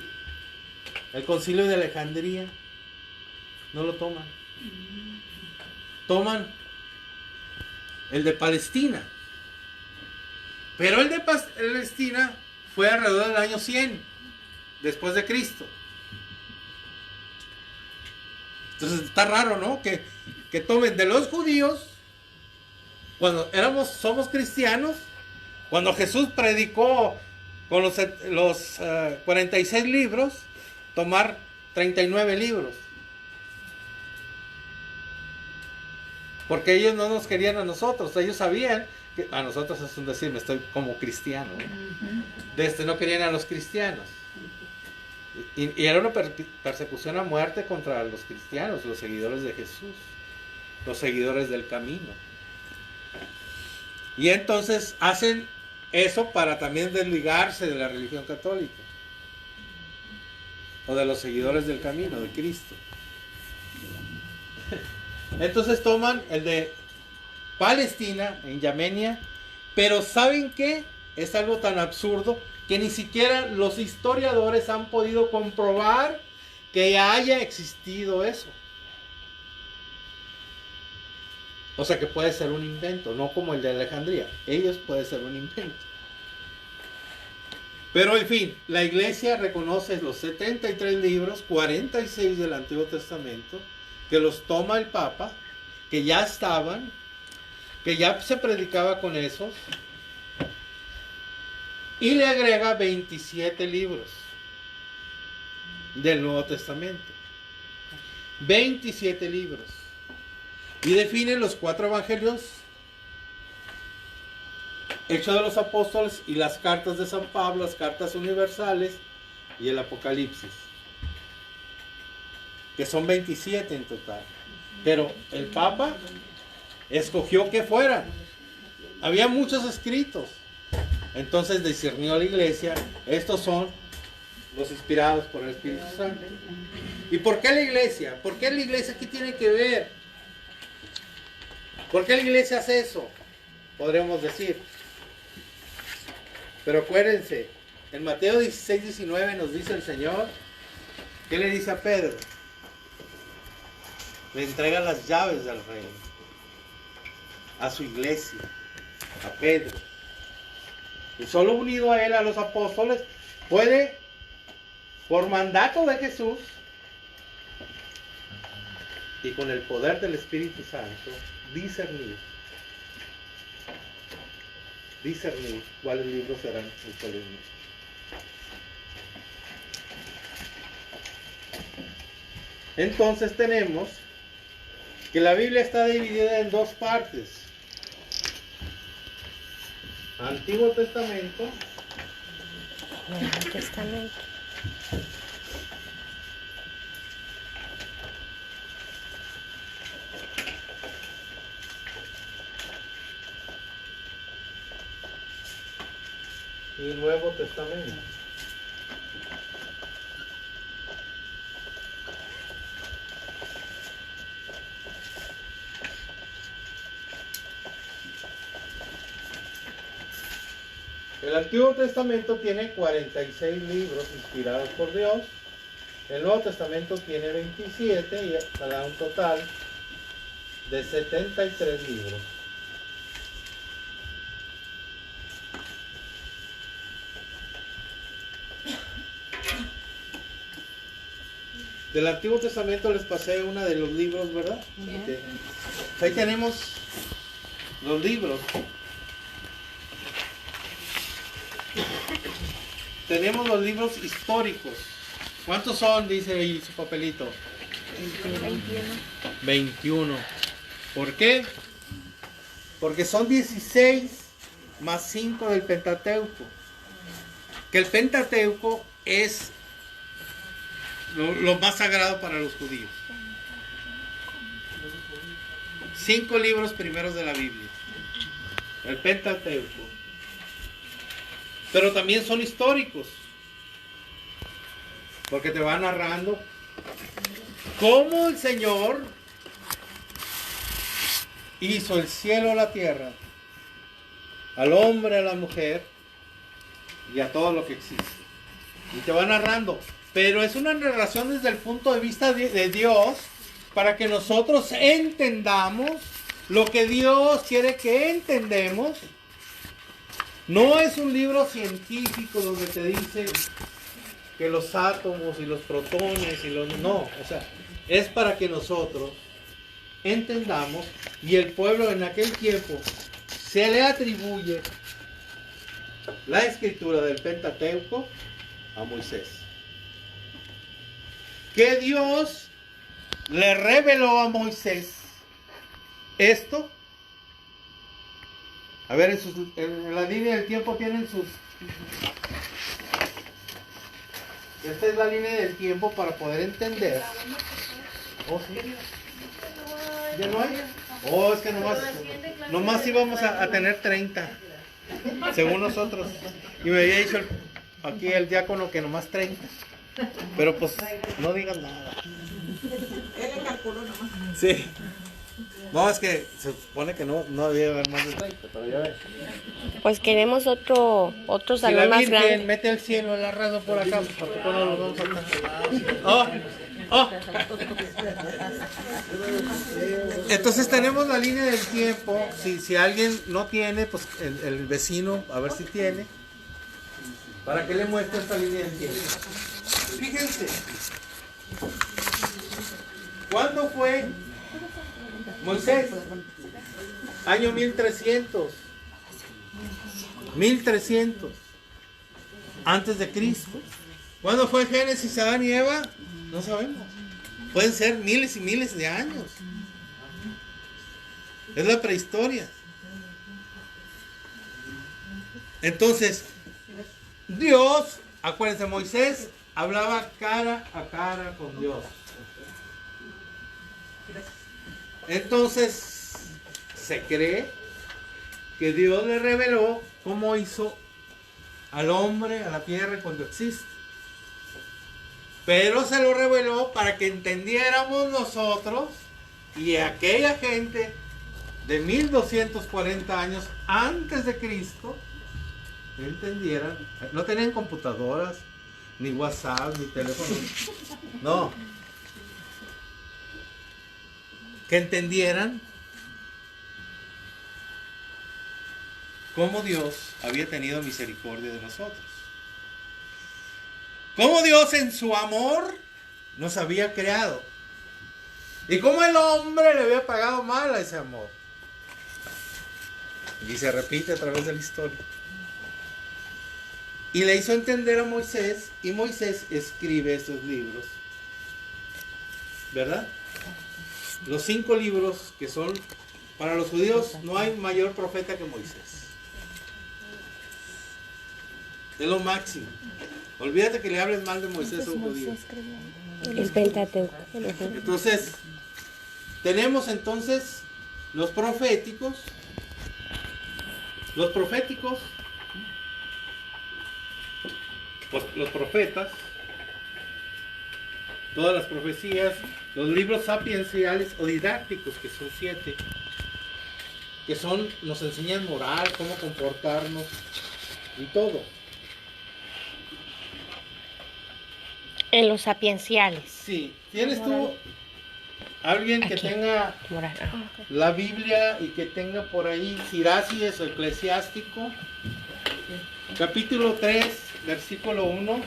concilio de Alejandría. No lo toman. Toman el de Palestina. Pero el de Palestina fue alrededor del año 100 después de Cristo. Entonces está raro, ¿no? Que tomen de los judíos, cuando somos cristianos, cuando Jesús predicó con los 46 libros, tomar 39 libros. Porque ellos no nos querían a nosotros, ellos sabían que a nosotros es un decir, me estoy como cristiano. No querían a los cristianos. Y era una persecución a muerte contra los cristianos, los seguidores de Jesús, los seguidores del camino. Y entonces hacen eso para también desligarse de la religión católica o de los seguidores del camino de Cristo. Entonces toman el de Palestina, en Yemenia, pero ¿saben qué? Es algo tan absurdo que ni siquiera los historiadores han podido comprobar que haya existido eso. O sea que puede ser un invento, no como el de Alejandría. Ellos puede ser un invento. Pero en fin, la iglesia reconoce los 73 libros, 46 del Antiguo Testamento, que los toma el Papa, que ya estaban, que ya se predicaba con esos, y le agrega 27 libros del Nuevo Testamento. 27 libros. Y define los 4 evangelios, Hechos de los Apóstoles y las cartas de San Pablo, las cartas universales y el Apocalipsis. Que son 27 en total. Pero el Papa escogió que fueran. Había muchos escritos. Entonces discernió a la iglesia, estos son los inspirados por el Espíritu Santo. ¿Y por qué la iglesia? ¿Por qué la iglesia qué tiene que ver? ¿Por qué la iglesia hace eso? Podríamos decir. Pero acuérdense, en Mateo 16, 19 nos dice el Señor, ¿qué le dice a Pedro? Le entrega las llaves del reino a su iglesia, a Pedro. Y solo unido a él, a los apóstoles, puede, por mandato de Jesús y con el poder del Espíritu Santo, discernir cuáles libros serán y cuáles no. Entonces tenemos que la Biblia está dividida en dos partes. Antiguo Testamento Nuevo Testamento. y Nuevo Testamento. El Antiguo Testamento tiene 46 libros inspirados por Dios. El Nuevo Testamento tiene 27 y da un total de 73 libros. Del Antiguo Testamento les pasé uno de los libros, ¿verdad? Okay. Ahí tenemos los libros. Tenemos los libros históricos. ¿Cuántos son? Dice ahí su papelito. 21. ¿Por qué? Porque son 16 más 5 del Pentateuco. Que el Pentateuco es lo más sagrado para los judíos. 5 libros primeros de la Biblia. El Pentateuco. Pero también son históricos. Porque te va narrando cómo el Señor hizo el cielo, la tierra, al hombre, a la mujer y a todo lo que existe. Y te va narrando. Pero es una narración desde el punto de vista de Dios, para que nosotros entendamos lo que Dios quiere que entendemos. No es un libro científico donde te dice que los átomos y los protones y los... No, o sea, es para que nosotros entendamos, y el pueblo en aquel tiempo se le atribuye la escritura del Pentateuco a Moisés. Que Dios le reveló a Moisés esto. A ver, en la línea del tiempo tienen sus... Esta es la línea del tiempo para poder entender. ¿Oh, sí? ¿Ya no hay? Oh, es que nomás íbamos a tener 30, según nosotros. Y me había dicho aquí el diácono que nomás 30. Pero pues, no digan nada. Él le calculó nomás. Sí. No, es que se supone que no debía haber más de 30, pero ya ves. Pues queremos otro Si salón la más Virgen grande. mete el cielo en la raza por acá, ¿por qué no lo vamos a alcanzar? Oh, oh. Entonces tenemos la línea del tiempo. Si alguien no tiene, pues el vecino, a ver si tiene. ¿Para qué le muestro esta línea del tiempo? Fíjense. ¿Cuándo fue Moisés? Año 1300. 1300. Antes de Cristo. ¿Cuándo fue Génesis, Adán y Eva? No sabemos. Pueden ser miles y miles de años. Es la prehistoria. Entonces, Dios, acuérdense, Moisés hablaba cara a cara con Dios. Entonces, se cree que Dios le reveló cómo hizo al hombre, a la tierra cuando existe. Pero se lo reveló para que entendiéramos nosotros y aquella gente de 1240 años antes de Cristo entendieran. No tenían computadoras, ni WhatsApp, ni teléfono. No. Que entendieran cómo Dios había tenido misericordia de nosotros. Cómo Dios en su amor nos había creado. Y cómo el hombre le había pagado mal a ese amor. Y se repite a través de la historia. Y le hizo entender a Moisés, y Moisés escribe estos libros. ¿Verdad? Los 5 libros que son, para los judíos no hay mayor profeta que Moisés. Es lo máximo. Olvídate que le hables mal de Moisés a un judío. El Pentateuco. Entonces, tenemos entonces los proféticos. Los proféticos, los profetas, todas las profecías, los libros sapienciales o didácticos, que son 7, que son, nos enseñan moral, cómo comportarnos y todo. En los sapienciales. Sí, tienes tú alguien que Aquí. tenga Moral. Ah. la Biblia y que tenga por ahí Sirácides o Eclesiástico, capítulo 3, versículo 1.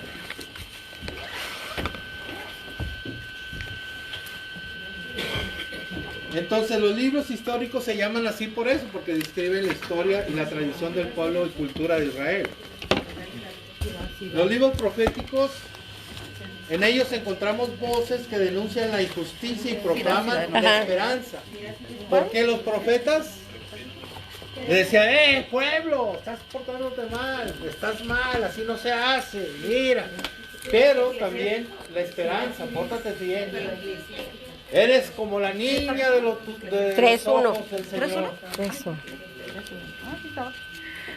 Entonces los libros históricos se llaman así por eso, porque describen la historia y la tradición del pueblo y cultura de Israel. Los libros proféticos, en ellos encontramos voces que denuncian la injusticia y proclaman la Ajá. esperanza. Porque los profetas le decían, pueblo, estás portándote mal, estás mal, así no se hace, mira. Pero también la esperanza, pórtate bien. Eres como la niña de los 3-1. ojos del Señor. Eso.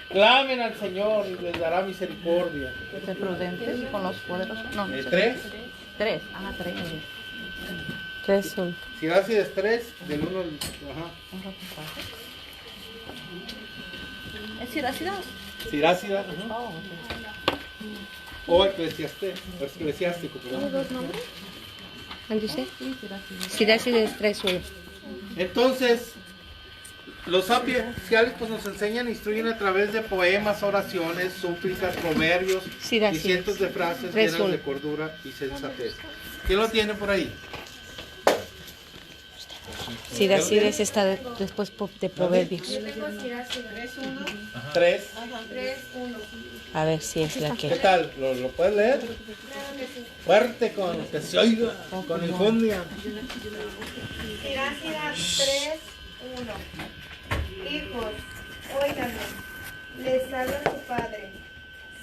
Clamen al Señor y les dará misericordia. Ser prudentes con los poderosos. No, no sé. 3, 3. Ah, 3. 3-1. Sirácides 3, del 1 al... Ajá. ¿Es Sirácidas? Sirácida, ajá. Oh, ok. O eclesiástico, perdón. ¿Cuál dice? Sirácides 3-1. Entonces, los sapienciales pues nos enseñan e instruyen a través de poemas, oraciones, súplicas, proverbios Sí, y así cientos es. de frases 3-1. llenas de cordura y sensatez. ¿Quién lo tiene por ahí? Sirácides está después de Proverbios. Tengo Sirácides 3:1. 3. 3:1. A ver si es la ¿Qué que. tal? ¿Lo puedes leer? Fuerte, con que se oiga, con infundia. Sirácidas 3:1. Hijos, óiganme, les habla su padre.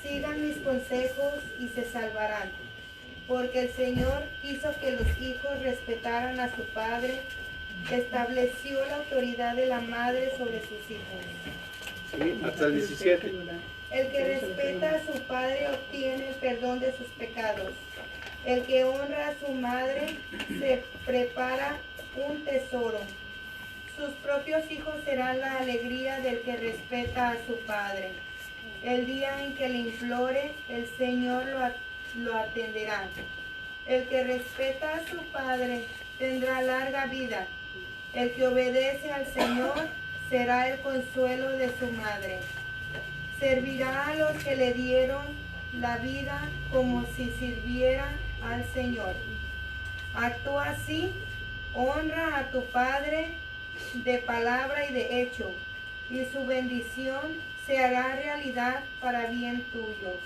Sigan mis consejos y se salvarán. Porque el Señor quiso que los hijos respetaran a su padre, estableció la autoridad de la madre sobre sus hijos. Sí, hasta el 17. El que respeta a su padre obtiene el perdón de sus pecados. El que honra a su madre se prepara un tesoro. Sus propios hijos serán la alegría del que respeta a su padre. El día en que le implore, el Señor lo atenderá. El que respeta a su padre tendrá larga vida. El que obedece al Señor será el consuelo de su madre. Servirá a los que le dieron la vida como si sirviera al Señor. Actúa así, honra a tu padre de palabra y de hecho, y su bendición se hará realidad para bien tuyo.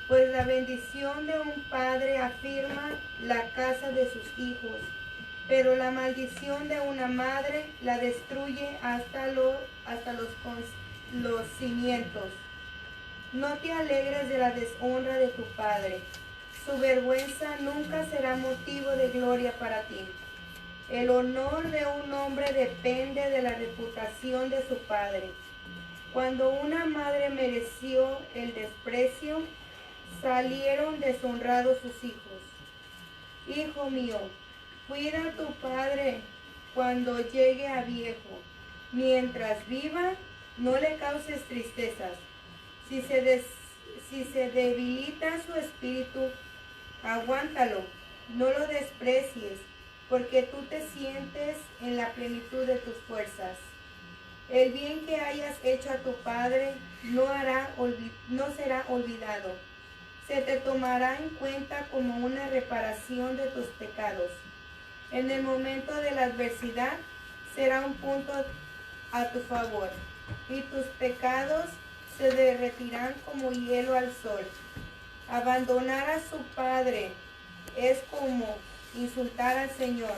Pues la bendición de un padre afirma la casa de sus hijos, pero la maldición de una madre la destruye hasta los cimientos. No te alegres de la deshonra de tu padre. Su vergüenza nunca será motivo de gloria para ti. El honor de un hombre depende de la reputación de su padre. Cuando una madre mereció el desprecio, salieron deshonrados sus hijos. Hijo mío, cuida a tu padre cuando llegue a viejo. Mientras viva, no le causes tristezas. Si se debilita su espíritu, aguántalo, no lo desprecies, porque tú te sientes en la plenitud de tus fuerzas. El bien que hayas hecho a tu padre no será olvidado. Se te tomará en cuenta como una reparación de tus pecados. En el momento de la adversidad será un punto a tu favor, y tus pecados se derretirán como hielo al sol. Abandonar a su padre es como insultar al Señor.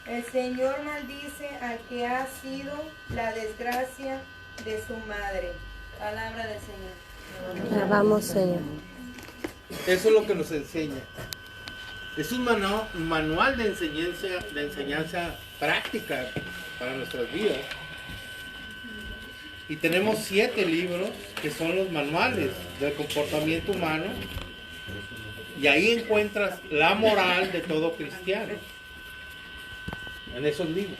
El Señor maldice al que ha sido la desgracia de su madre. Palabra del Señor. Alabamos, Señor. Eso es lo que nos enseña. Es un manual de enseñanza práctica para nuestras vidas. Y tenemos 7 libros que son los manuales del comportamiento humano. Y ahí encuentras la moral de todo cristiano. En esos libros.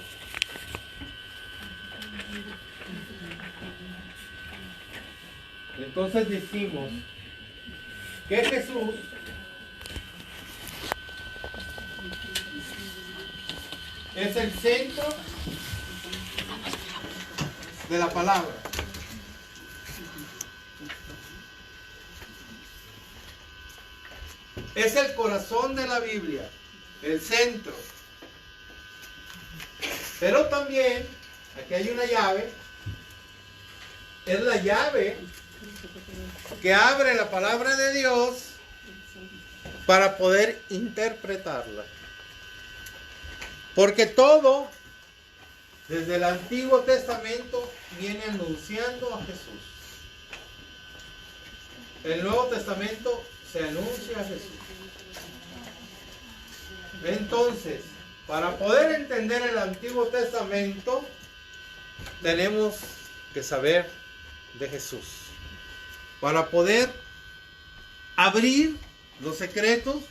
Entonces decimos que Jesús es el centro de la palabra. Es el corazón de la Biblia, el centro. Pero también, aquí hay una llave, es la llave que abre la palabra de Dios para poder interpretarla. Porque todo, desde el Antiguo Testamento, viene anunciando a Jesús. El Nuevo Testamento se anuncia a Jesús. Entonces, para poder entender el Antiguo Testamento, tenemos que saber de Jesús. Para poder abrir los secretos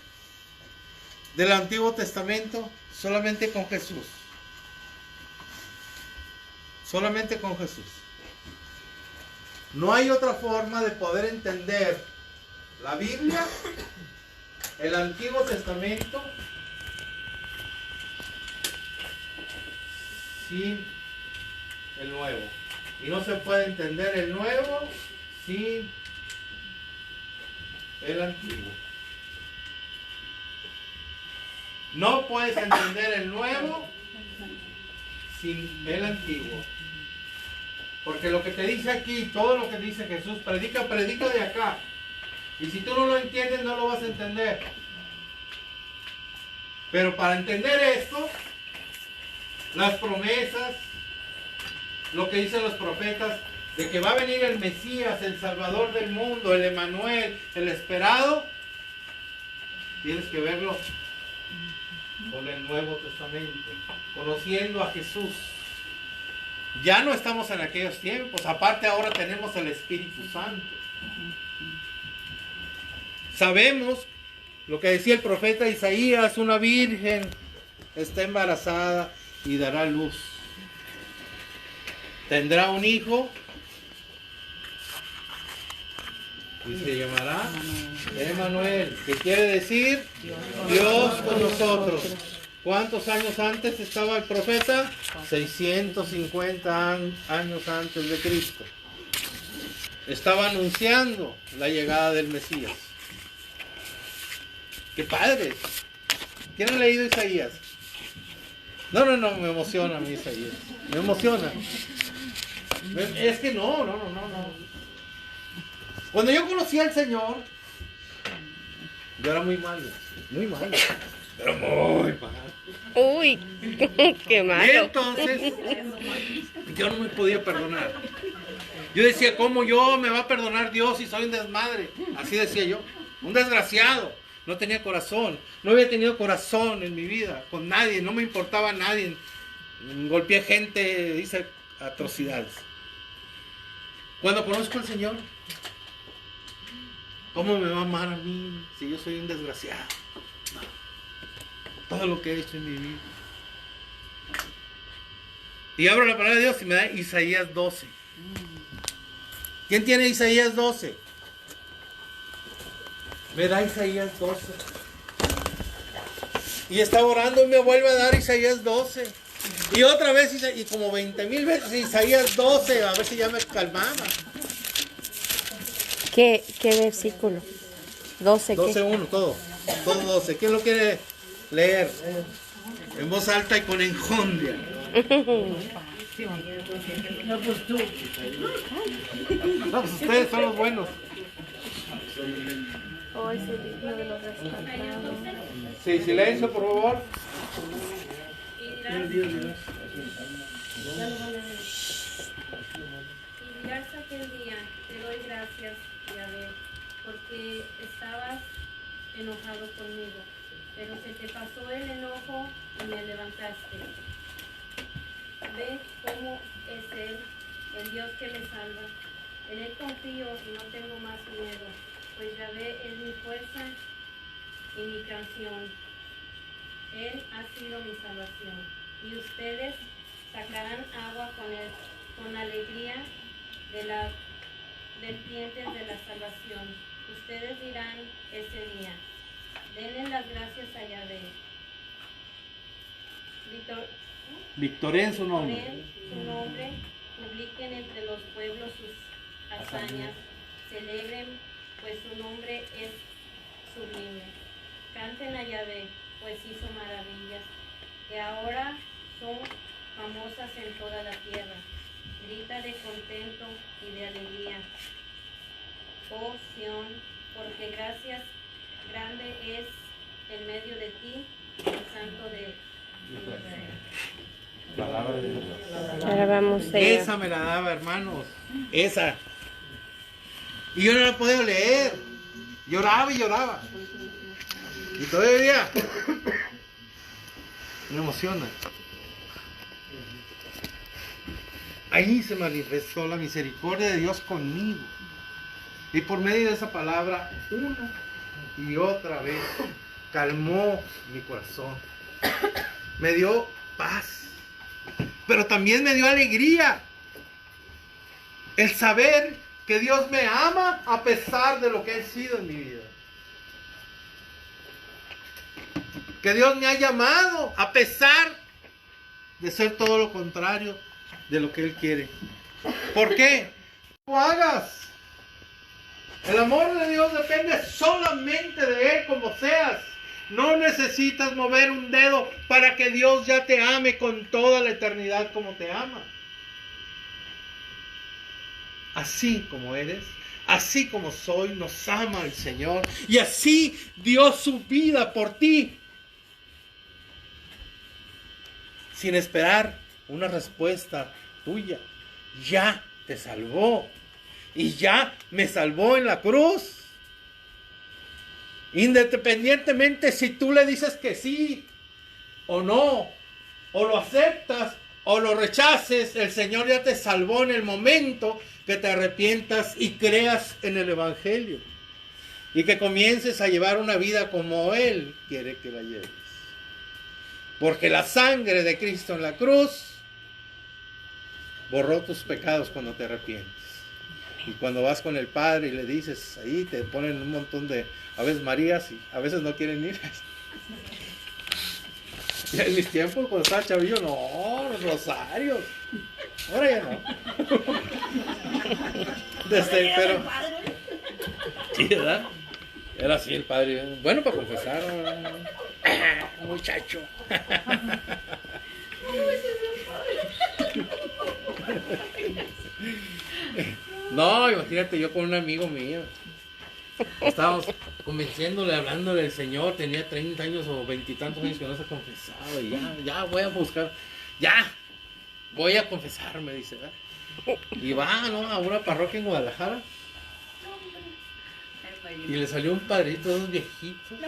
del Antiguo Testamento, solamente con Jesús. Solamente con Jesús. No hay otra forma de poder entender la Biblia, el Antiguo Testamento, sin el Nuevo. Y no se puede entender el Nuevo sin el Antiguo. No puedes entender el Nuevo sin el Antiguo. Porque lo que te dice aquí, todo lo que dice Jesús, predica de acá. Y si tú no lo entiendes, no lo vas a entender. Pero para entender esto, las promesas, lo que dicen los profetas, de que va a venir el Mesías, el Salvador del mundo, el Emmanuel, el esperado, tienes que verlo con el Nuevo Testamento, conociendo a Jesús. Ya no estamos en aquellos tiempos, aparte ahora tenemos el Espíritu Santo. Sabemos lo que decía el profeta Isaías, una virgen está embarazada y dará luz. Tendrá un hijo y se llamará Emmanuel, que quiere decir Dios con nosotros. ¿Cuántos años antes estaba el profeta? 650 años antes de Cristo. Estaba anunciando la llegada del Mesías. ¡Qué padre! ¿Quién ha leído Isaías? No, me emociona a mí Isaías. Me emociona. Es que no. Cuando yo conocí al Señor, yo era muy malo, pero muy malo. Uy, qué Y malo. entonces, yo no me podía perdonar. Yo decía, ¿cómo yo me va a perdonar Dios si soy un desmadre? Así decía yo, un desgraciado. No tenía corazón, no había tenido corazón en mi vida, con nadie, no me importaba a nadie. Golpeé gente, hice atrocidades. Cuando conozco al Señor, ¿cómo me va a amar a mí si yo soy un desgraciado? No. todo lo que he hecho en mi vida. Y abro la palabra de Dios y me da Isaías 12. ¿Quién tiene Isaías 12? Me da Isaías 12. Y estaba orando y me vuelve a dar Isaías 12. Y otra vez, y como 20,000 veces Isaías 12, a ver si ya me calmaba. ¿Qué versículo? 12, ¿qué? 12:1, todo 12. ¿Quién lo quiere leer? En voz alta y con enjundia. No, pues tú. No, pues ustedes son los buenos. Oh, ese digno de los rescatados. Sí, silencio, por favor. Y dirás aquel día, te doy gracias, Yahvé, porque estabas enojado conmigo, pero se te pasó el enojo y me levantaste. Ve cómo es Él, el Dios que me salva. En Él confío y no tengo más miedo, pues Yahvé es mi fuerza y mi canción. Él ha sido mi salvación. Y ustedes sacarán agua con alegría de las vertientes de la salvación. Ustedes dirán ese día, denle las gracias a Yahvé. Victoré en su nombre. Victoren su nombre, publiquen entre los pueblos sus hazañas, celebren, pues su nombre es sublime. Canten a Yahvé, pues hizo maravillas, que ahora son famosas en toda la tierra. Grita de contento y de alegría, oh Sión, porque gracias grande es en medio de ti, el Santo de Israel. Palabra de Dios. Ahora vamos a Esa me la daba, hermanos. Esa. Y yo no la podía leer. Lloraba y lloraba. Y todavía me emociona. Ahí se manifestó la misericordia de Dios conmigo. Y por medio de esa palabra, una y otra vez, calmó mi corazón. Me dio paz. Pero también me dio alegría. El saber que Dios me ama a pesar de lo que he sido en mi vida. Que Dios me ha llamado a pesar de ser todo lo contrario de lo que Él quiere. ¿Por qué? No hagas. El amor de Dios depende solamente de Él, como seas. No necesitas mover un dedo para que Dios ya te ame con toda la eternidad como te ama. Así como eres, así como soy, nos ama el Señor. Y así dio su vida por ti. Sin esperar una respuesta tuya. Ya te salvó. Y ya me salvó en la cruz. Independientemente si tú le dices que sí o no, o lo aceptas o lo rechaces, el Señor ya te salvó en el momento que te arrepientas y creas en el Evangelio. Y que comiences a llevar una vida como Él quiere que la lleves. Porque la sangre de Cristo en la cruz borró tus pecados cuando te arrepientes. Y cuando vas con el Padre y le dices, ahí te ponen un montón de Aves Marías y a veces no quieren ir. Y en mis tiempos, cuando estaba chavillo, no, los rosarios. Ahora ya no. Pero sí, ¿verdad? Era así el Padre. Bueno, para confesar, muchacho. No, imagínate, yo con un amigo mío. Estábamos convenciéndole, hablándole del Señor. Tenía 30 años o 20 y tantos años que no se confesaba. Y ya voy a buscar. Ya, voy a confesarme, dice, ¿verdad? Y va, ¿no?, a una parroquia en Guadalajara. Y le salió un padrito de unos viejitos.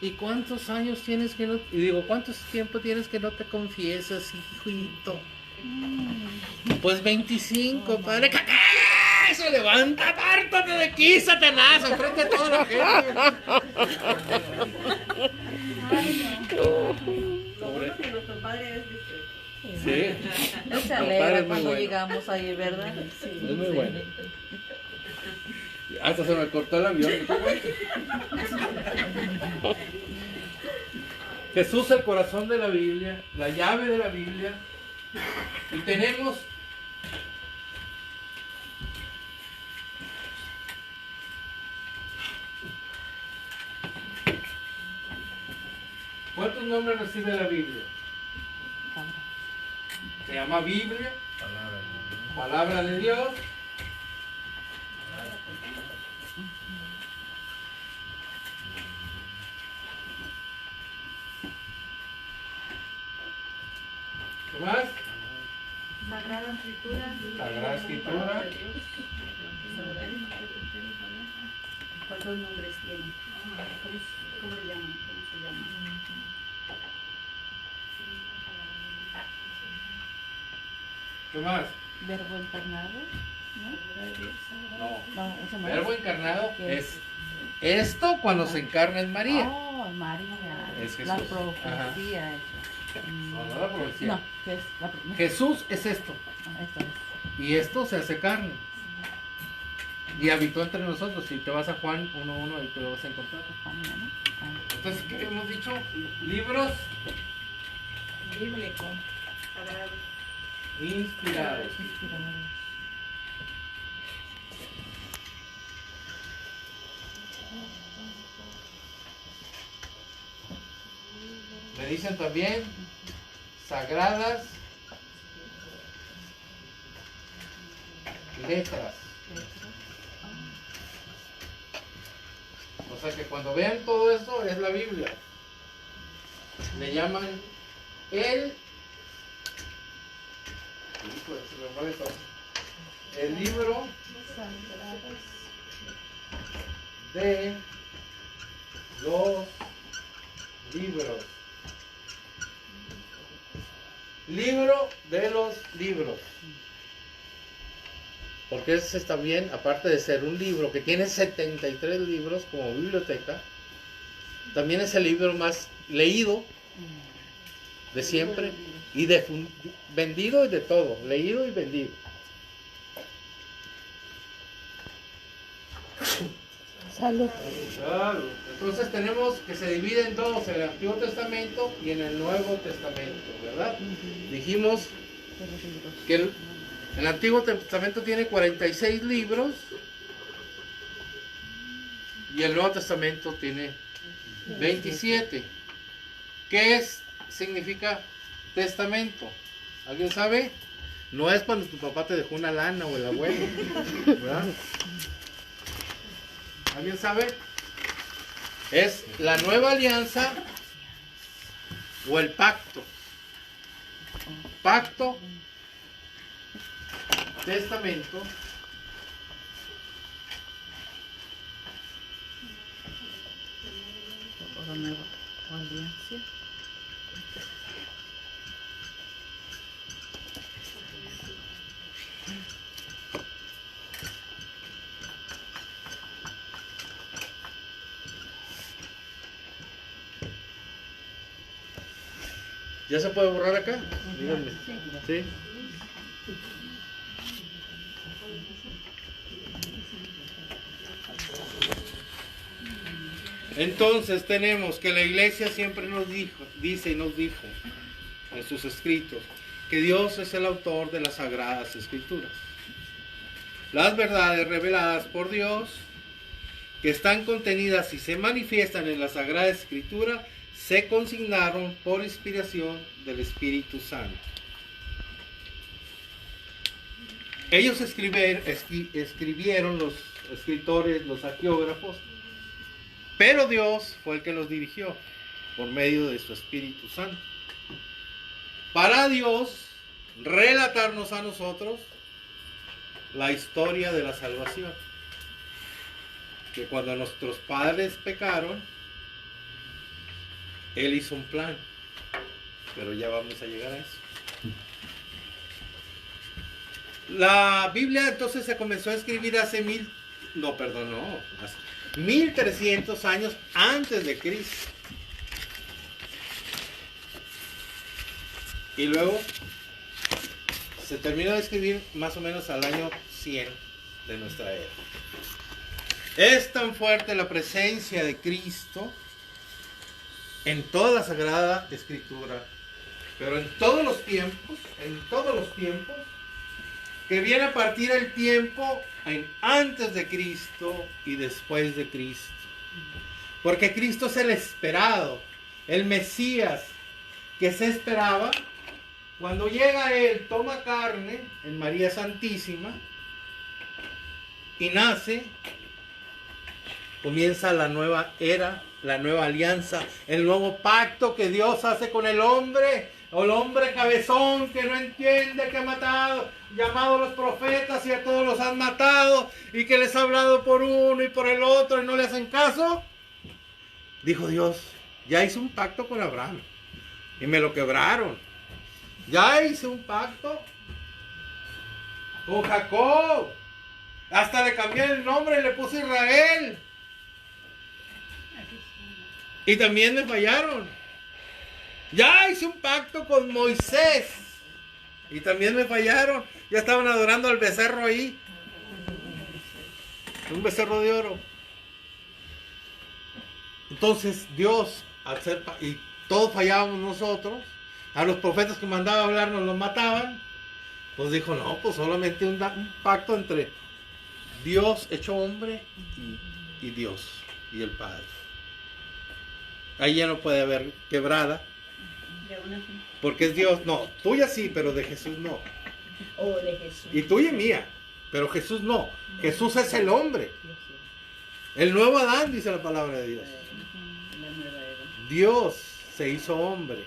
¿Y cuántos años tienes que no? Y digo, ¿cuánto tiempo tienes que no te confiesas, hijito? Pues 25, padre. ¿Qué? Se levanta, apártate de aquí, Satanás, enfrente de toda la gente. Sí. Él se padre alegra es muy cuando bueno. llegamos ahí, ¿verdad? Es muy bueno. Hasta se me cortó el avión. Jesús, el corazón de la Biblia, la llave de la Biblia. Y tenemos ¿cuántos nombres recibe la Biblia? Se llama Biblia, palabra de Dios. ¿Qué más? Sagrada Escritura. Sagrada Escritura. ¿Cuántos nombres tiene? ¿Cómo le llaman? ¿Cómo se llama? ¿Qué más? Verbo encarnado. No. No, ese no es. Verbo encarnado ¿Qué es esto cuando se encarna en María. Oh, María. Es La Jesús. profecía esa. No, no la profecía. No, ¿qué es? No, Jesús es esto. esto es. Y esto se hace carne. Y habitó entre nosotros. Si te vas a Juan 1:1, ahí te lo vas a encontrar. Entonces, ¿qué hemos dicho? Libros Bíblico. inspirados. Me dicen también sagradas letras. O sea que cuando vean todo esto es la Biblia. Le llaman el libro de los libros. Libro de los libros. Porque ese es también, aparte de ser un libro que tiene 73 libros como biblioteca, también es el libro más leído de siempre y vendido y de todo, leído y vendido. Salud. Claro. Entonces tenemos que se divide en dos, en el Antiguo Testamento y en el Nuevo Testamento, ¿verdad? Dijimos que el Antiguo Testamento tiene 46 libros y el Nuevo Testamento tiene 27. ¿Qué significa testamento? ¿Alguien sabe? No es cuando tu papá te dejó una lana o el abuelo, ¿verdad? ¿Alguien sabe? Es la nueva alianza o el pacto. Pacto, testamento, O nueva alianza. ¿ya se puede borrar acá? Díganme. ¿Sí? Entonces tenemos que la iglesia siempre dice y nos dijo en sus escritos que Dios es el autor de las sagradas escrituras. Las verdades reveladas por Dios que están contenidas y se manifiestan en la Sagrada Escritura se consignaron por inspiración del Espíritu Santo. Ellos escribieron los escritores, los arqueógrafos, pero Dios fue el que los dirigió por medio de su Espíritu Santo. Para Dios relatarnos a nosotros la historia de la salvación. Que cuando nuestros padres pecaron, Él hizo un plan. Pero ya vamos a llegar a eso. La Biblia entonces se comenzó a escribir hace 1300 años antes de Cristo. Y luego se terminó de escribir más o menos al año 100 de nuestra era. Es tan fuerte la presencia de Cristo en toda la Sagrada Escritura, pero en todos los tiempos, que viene a partir el tiempo antes de Cristo y después de Cristo. Porque Cristo es el esperado, el Mesías que se esperaba. Cuando llega Él, toma carne en María Santísima y nace, comienza la nueva era, la nueva alianza, el nuevo pacto que Dios hace con el hombre cabezón que no entiende, que ha matado, llamado a los profetas y a todos los han matado y que les ha hablado por uno y por el otro y no le hacen caso. Dijo Dios, ya hice un pacto con Abraham y me lo quebraron. Ya hice un pacto con Jacob. Hasta le cambié el nombre y le puse Israel. Y también me fallaron. Ya hice un pacto con Moisés. Y también me fallaron. Ya estaban adorando al becerro ahí. Un becerro de oro. Entonces Dios, y todos fallábamos nosotros, a los profetas que mandaba a hablar nos los mataban, pues dijo, no, pues solamente un pacto entre Dios hecho hombre y Dios y el Padre. Ahí ya no puede haber quebrada, porque es Dios. No, tuya sí, pero de Jesús no. O de Jesús. Y tuya y mía, pero Jesús no. Jesús es el hombre. El nuevo Adán, dice la palabra de Dios. Dios se hizo hombre.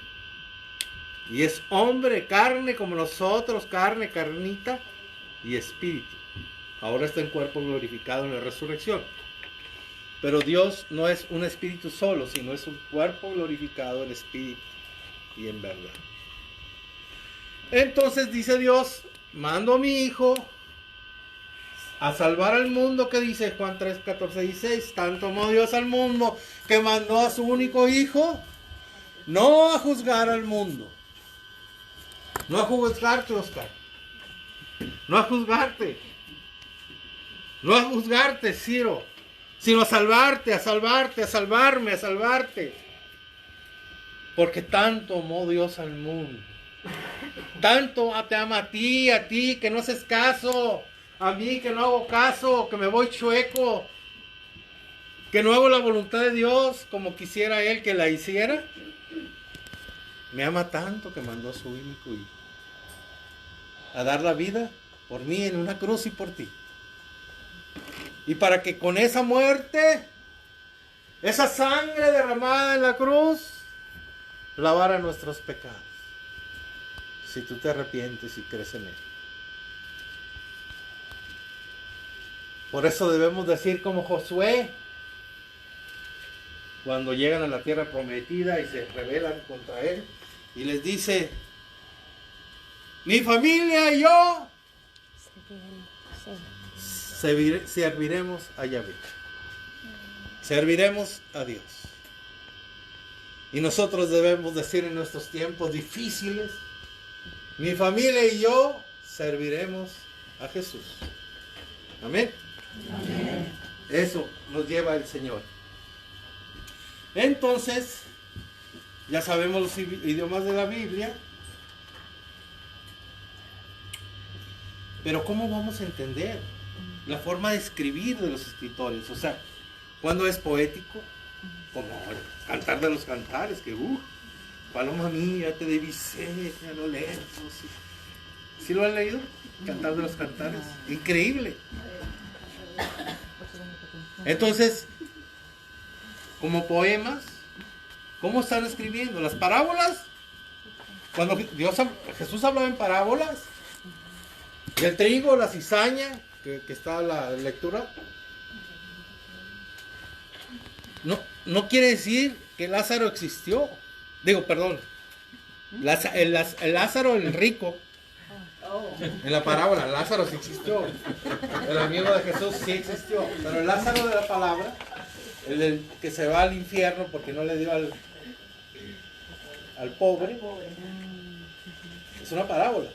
Y es hombre, carne como nosotros, carne, carnita y espíritu. Ahora está en cuerpo glorificado en la resurrección. Pero Dios no es un espíritu solo, sino es un cuerpo glorificado en espíritu y en verdad. Entonces dice Dios, mando a mi hijo a salvar al mundo, que dice Juan 3, 14, 16. Tanto amó Dios al mundo que mandó a su único hijo, no a juzgar al mundo. No a juzgarte, Oscar. No a juzgarte. No a juzgarte, Ciro. Sino a salvarte, a salvarte, a salvarme, a salvarte. Porque tanto amó Dios al mundo. Tanto te ama a ti, que no haces caso. A mí que no hago caso, que me voy chueco. Que no hago la voluntad de Dios como quisiera Él que la hiciera. Me ama tanto que mandó a su único hijo a dar la vida por mí en una cruz y por ti. Y para que con esa muerte, esa sangre derramada en la cruz, lavara nuestros pecados. Si tú te arrepientes y crees en Él. Por eso debemos decir como Josué, cuando llegan a la tierra prometida y se rebelan contra Él, y les dice, mi familia y yo serviremos a Yahvé. Serviremos a Dios. Y nosotros debemos decir en nuestros tiempos difíciles, mi familia y yo serviremos a Jesús. Amén. Amén. Eso nos lleva el Señor. Entonces, ya sabemos los idiomas de la Biblia. Pero ¿cómo vamos a entender la forma de escribir de los escritores? O sea, ¿cuándo es poético? Como el Cantar de los Cantares, que paloma mía, te divisé a lo lejos. ¿Sí lo han leído? Cantar de los Cantares. Increíble. Entonces, como poemas, ¿cómo están escribiendo? Las parábolas. Cuando Jesús hablaba en parábolas, y el trigo, la cizaña, que está la lectura, no quiere decir que Lázaro existió. El Lázaro el rico, en la parábola, Lázaro sí existió. El amigo de Jesús sí existió. Pero el Lázaro de la palabra, el que se va al infierno porque no le dio al pobre, Es una parábola.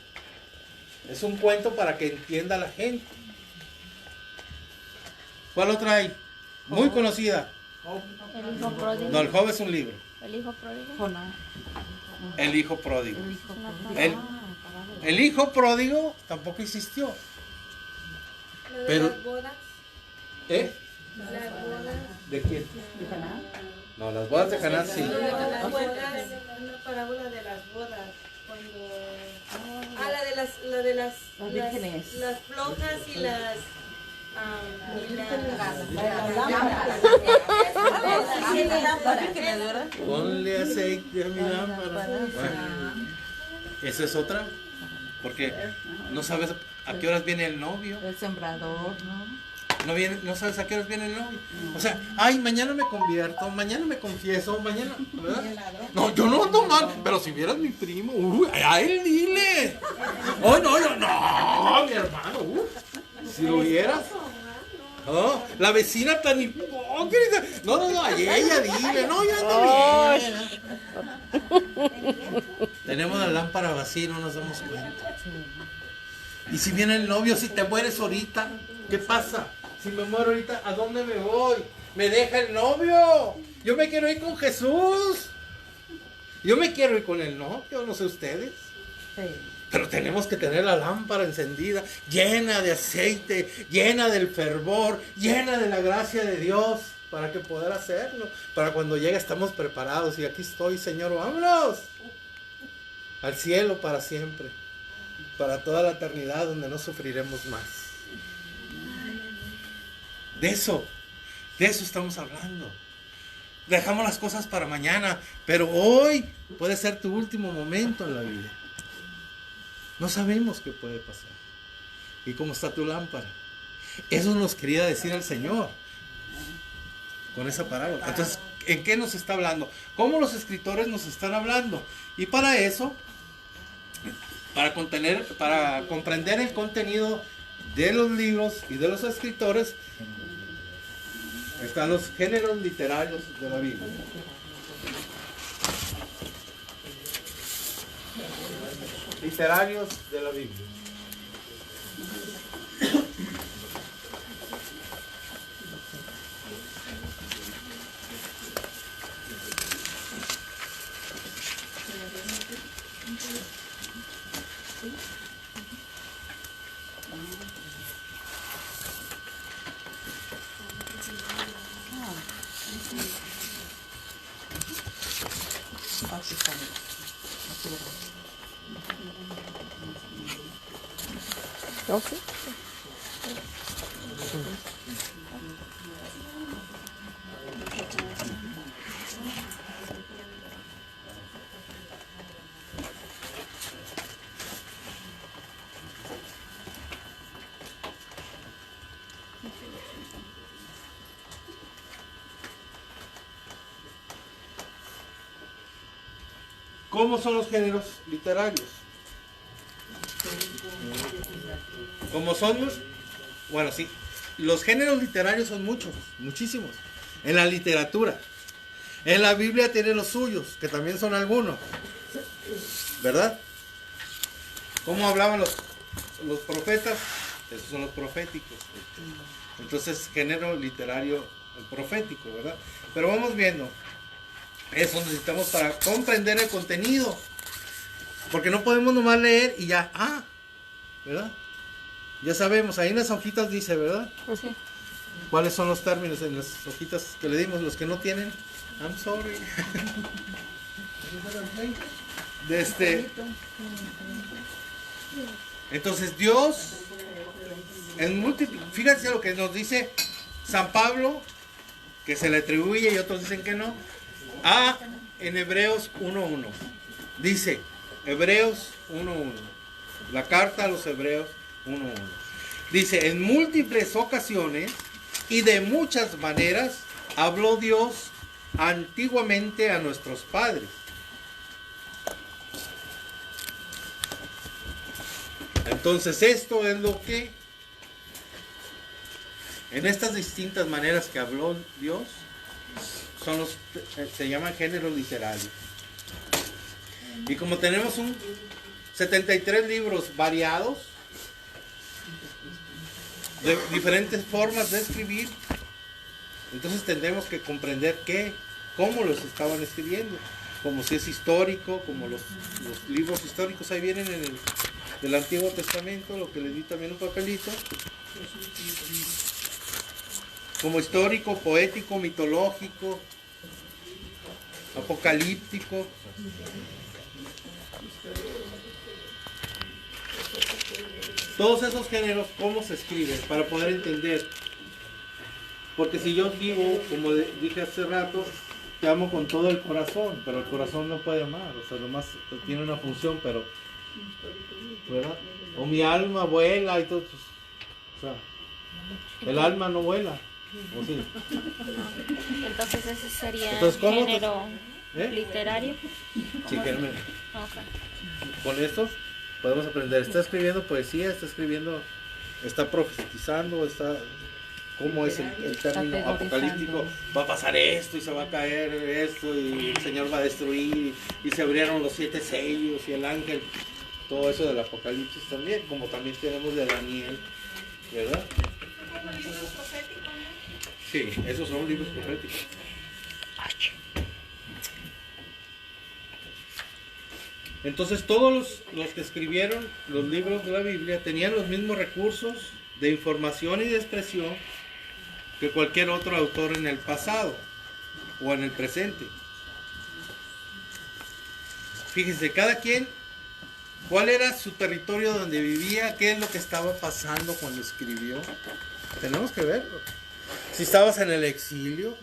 Es un cuento para que entienda la gente. ¿Cuál otra hay? Muy conocida. El hijo pródigo. No, el Job es un libro. El hijo pródigo. Jonás. El hijo pródigo. El hijo Una pródigo. El hijo pródigo tampoco existió. Lo de Pero- las bodas. ¿Eh? Las bodas. ¿De quién? ¿De Canaán? No, las bodas de Canaán sí. Las bodas, una parábola de las bodas, cuando la de las Las vírgenes. las flojas y las Ponle aceite a mi lámpara. Bueno, esa es otra. Porque no sabes a qué horas viene el novio. El sembrador, ¿no? No sabes a qué horas viene el novio. O sea, ay, mañana me convierto, mañana me confieso, mañana, ¿verdad? No, yo no ando mal, pero si vieras mi primo, a él dile. Oh, no, mi hermano, si lo vieras. No, la vecina tan hipócrita. No, a ella dile, no, yo ando bien. Tenemos la lámpara vacía y no nos damos cuenta. Y si viene el novio, si te mueres ahorita, ¿qué pasa? Si me muero ahorita, ¿a dónde me voy? ¿Me deja el novio? Yo me quiero ir con Jesús. Yo me quiero ir con el novio, no sé ustedes. Sí. Pero tenemos que tener la lámpara encendida, llena de aceite, llena del fervor, llena de la gracia de Dios, para que poder hacerlo. Para cuando llegue estamos preparados. Y aquí estoy, Señor, vámonos al cielo para siempre, para toda la eternidad donde no sufriremos más. De eso estamos hablando. Dejamos las cosas para mañana, pero hoy puede ser tu último momento en la vida. No sabemos qué puede pasar. ¿Y cómo está tu lámpara? Eso nos quería decir el Señor con esa parábola. Entonces, ¿en qué nos está hablando? ¿Cómo los escritores nos están hablando? Y para eso, para comprender el contenido de los libros y de los escritores, están los géneros literarios de la Biblia. Literarios de la Biblia. Aquí está. ¿No? Sí. ¿Cómo son los géneros literarios? ¿Cómo son? Bueno, sí. Los géneros literarios son muchos, muchísimos. En la literatura. En la Biblia tiene los suyos, que también son algunos. ¿Verdad? ¿Cómo hablaban los profetas? Esos son los proféticos. Entonces, género literario profético, ¿verdad? Pero vamos viendo. Eso necesitamos para comprender el contenido. Porque no podemos nomás leer y ya, ¿verdad? Ya sabemos, ahí en las hojitas dice, ¿verdad? Sí. ¿Cuáles son los términos en las hojitas que le dimos? Los que no tienen, I'm sorry. Entonces Dios, fíjense lo que nos dice San Pablo, que se le atribuye y otros dicen que no, en Hebreos 1.1. Dice, Hebreos 1.1, la carta a los Hebreos 1.1. Dice, en múltiples ocasiones y de muchas maneras habló Dios antiguamente a nuestros padres. Entonces esto es lo que, en estas distintas maneras que habló Dios, se llaman géneros literarios. Y como tenemos 73 libros variados, de diferentes formas de escribir. Entonces tendremos que comprender cómo los estaban escribiendo, como si es histórico, como los libros históricos ahí vienen en del Antiguo Testamento, lo que les di también un papelito, como histórico, poético, mitológico, apocalíptico. Todos esos géneros, ¿cómo se escriben? Para poder entender. Porque si yo digo, como dije hace rato, te amo con todo el corazón, pero el corazón no puede amar, o sea, nomás tiene una función, pero, ¿verdad? O mi alma vuela y todo, o sea, el alma no vuela, ¿o sí? Entonces ese sería Entonces, ¿cómo género ¿Eh? literario. Sí, Carmen. Ok. Con esto podemos aprender. Está escribiendo poesía, está profetizando, cómo es el término Categorizando. apocalíptico. Va a pasar esto y se va a caer esto y el Señor va a destruir y se abrieron los 7 sellos y el ángel. Todo eso del apocalipsis también, como también tenemos de Daniel, ¿verdad? Sí, esos son libros proféticos. Entonces todos los que escribieron los libros de la Biblia tenían los mismos recursos de información y de expresión que cualquier otro autor en el pasado o en el presente. Fíjense, cada quien, cuál era su territorio donde vivía, qué es lo que estaba pasando cuando escribió. Tenemos que verlo. Si estabas en el exilio,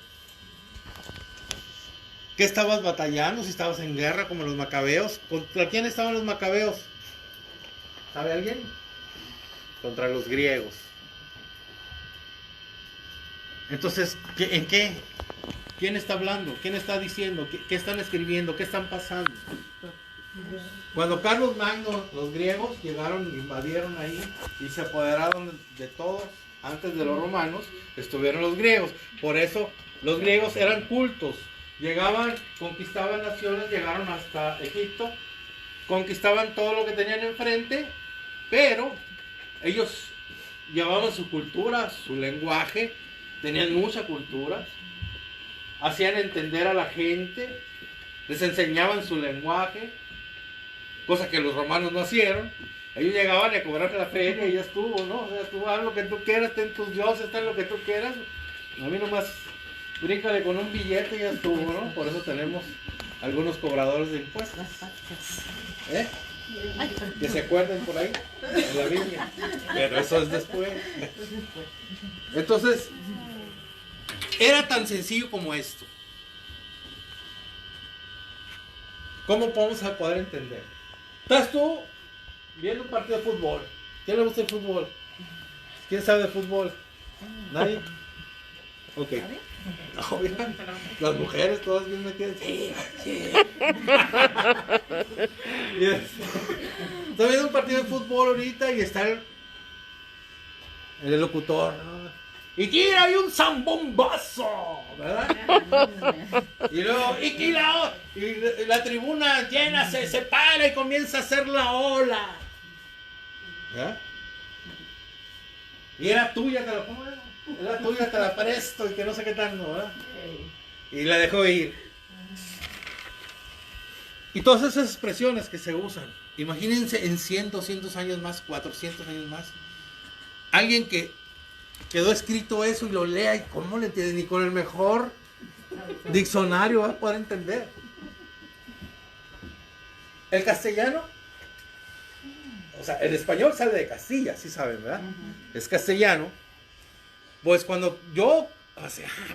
¿qué estabas batallando? Si estabas en guerra como los macabeos. ¿Contra quién estaban los macabeos? ¿Sabe alguien? Contra los griegos. Entonces, ¿en qué? ¿Quién está hablando? ¿Quién está diciendo? ¿Qué están escribiendo? ¿Qué están pasando? Cuando Carlos Magno, los griegos llegaron, invadieron ahí y se apoderaron de todos, antes de los romanos, estuvieron los griegos. Por eso los griegos eran cultos. Llegaban, conquistaban naciones, llegaron hasta Egipto, conquistaban todo lo que tenían enfrente, pero ellos llevaban su cultura, su lenguaje, tenían mucha cultura, hacían entender a la gente, les enseñaban su lenguaje, cosa que los romanos no hicieron. Ellos llegaban a cobrar la feria y ya estuvo, ¿no? O sea, tú haz lo que tú quieras, ten tus dioses, ten lo que tú quieras. A mí nomás bríncale con un billete y ya estuvo, ¿no? Por eso tenemos algunos cobradores de impuestos. ¿Eh? Que se acuerden por ahí, en la Biblia. Pero eso es después. Entonces, era tan sencillo como esto. ¿Cómo podemos poder entender? Estás tú viendo un partido de fútbol. ¿Quién le gusta el fútbol? ¿Quién sabe de fútbol? ¿Nadie? Ok. No, mira, las mujeres todas bien metidas. Sí, sí. Está viendo un partido de fútbol ahorita y está el locutor, ¿no? Y tira ahí un zambombazo, ¿verdad? Y luego, y la tribuna llena se para y comienza a hacer la ola. ¿Ya? Y era tuya, te la pongo, era tuya, te la presto y que no sé qué tanto, ¿verdad? Y la dejó ir. Y todas esas expresiones que se usan, imagínense en 100, 200 años más, 400 años más, alguien que quedó escrito eso y lo lea y cómo le entiende, ni con el mejor diccionario va a poder entender. El castellano, o sea, el español sale de Castilla, sí saben, ¿verdad? Es castellano. Pues cuando yo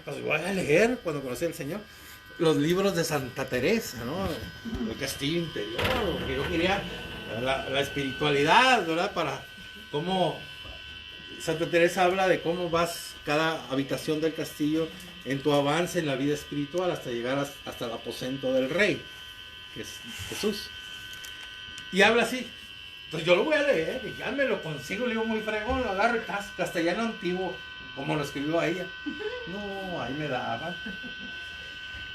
pues voy a leer, cuando conocí al Señor, los libros de Santa Teresa, ¿no? El castillo interior, porque yo quería la espiritualidad, ¿verdad? Para cómo Santa Teresa habla de cómo vas cada habitación del castillo en tu avance en la vida espiritual hasta llegar hasta el aposento del rey, que es Jesús. Y habla así. Entonces yo lo voy a leer y ya me lo consigo, le digo muy fregón, lo agarro y castellano antiguo, como lo escribió ella. No, ahí me daba.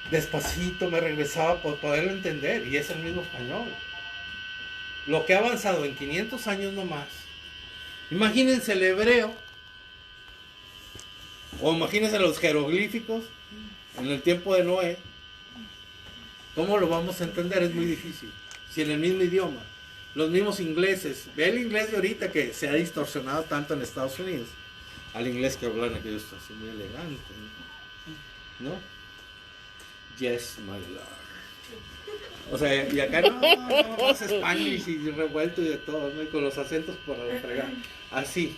Despacito me regresaba por poderlo entender y es el mismo español. lo que ha avanzado en 500 años nomás. Imagínense el hebreo, o imagínense los jeroglíficos en el tiempo de Noé. ¿Cómo lo vamos a entender? Es muy difícil. Si en el mismo idioma, los mismos ingleses, ve el inglés de ahorita que se ha distorsionado tanto en Estados Unidos, al inglés que hablan aquellos así muy elegante, ¿no? Yes, my lord. O sea, y acá no más Spanish y revuelto y de todo, ¿no? Y con los acentos por fregar. Así.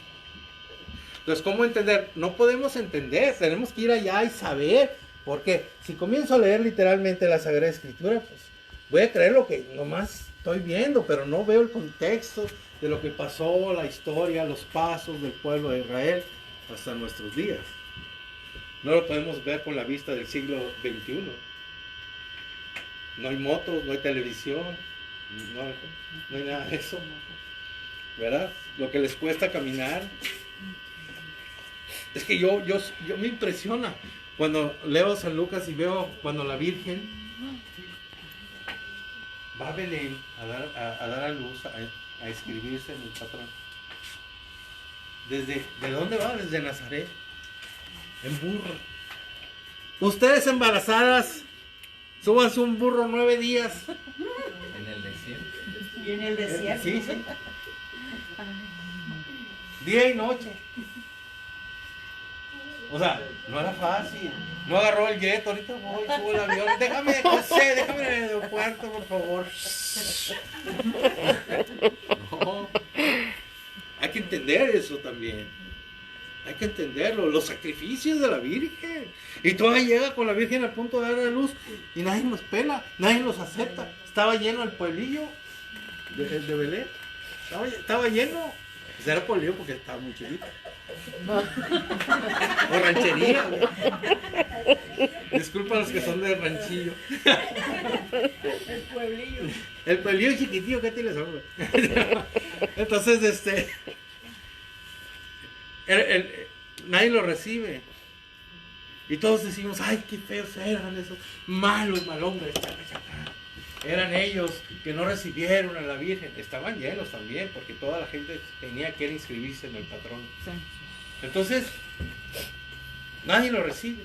Entonces, ¿cómo entender? No podemos entender, tenemos que ir allá y saber. Porque si comienzo a leer literalmente la Sagrada Escritura, pues voy a creer lo que nomás estoy viendo, pero no veo el contexto de lo que pasó, la historia, los pasos del pueblo de Israel hasta nuestros días. No lo podemos ver con la vista del siglo XXI. No hay motos, no hay televisión, no hay nada de eso, ¿verdad? Lo que les cuesta caminar. Es que yo me impresiona cuando leo San Lucas y veo cuando la Virgen va a Belén a dar a luz, a escribirse en el patrón. ¿De dónde va? Desde Nazaret, en burro. Ustedes embarazadas, súbanse un burro 9 días. En el desierto. Y en el desierto. Sí, sí. Día y noche. O sea, no era fácil. No agarró el jet, ahorita voy, subo el avión. Déjame, José, déjame en el aeropuerto, por favor. No. Hay que entender eso también. Hay que entenderlo. Los sacrificios de la Virgen. Y todavía llega con la Virgen al punto de dar a luz y nadie nos pela, nadie los acepta. Estaba lleno el pueblillo de Belén. Estaba lleno. Pues era pueblillo porque estaba muy chiquito. O ranchería. Disculpa a los que son de ranchillo. El pueblillo. El pueblillo chiquitillo, ¿qué tienes ahora? Entonces, nadie lo recibe. Y todos decimos, ay, qué feos eran esos malos malhombres. Eran ellos que no recibieron a la Virgen. Estaban llenos también, porque toda la gente tenía que ir a inscribirse en el patrón. Sí. Entonces, nadie lo recibe.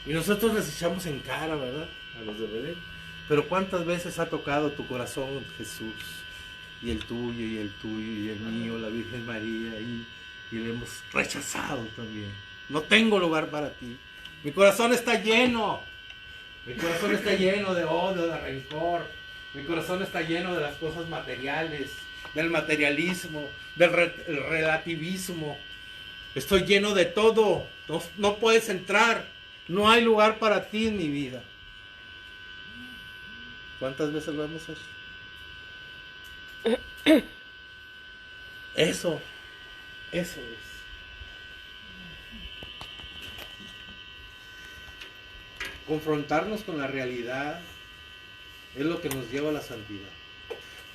Y nosotros les echamos en cara, ¿verdad? A los de Belén. Pero ¿cuántas veces ha tocado tu corazón, Jesús? Y el tuyo, y el tuyo, y el mío, la Virgen María, y le hemos rechazado también. No tengo lugar para ti. Mi corazón está lleno. Mi corazón está lleno de odio, de rencor. Mi corazón está lleno de las cosas materiales, del materialismo, del relativismo. Estoy lleno de todo. No puedes entrar. No hay lugar para ti en mi vida. ¿Cuántas veces lo hemos hecho? Eso es. Confrontarnos con la realidad es lo que nos lleva a la santidad.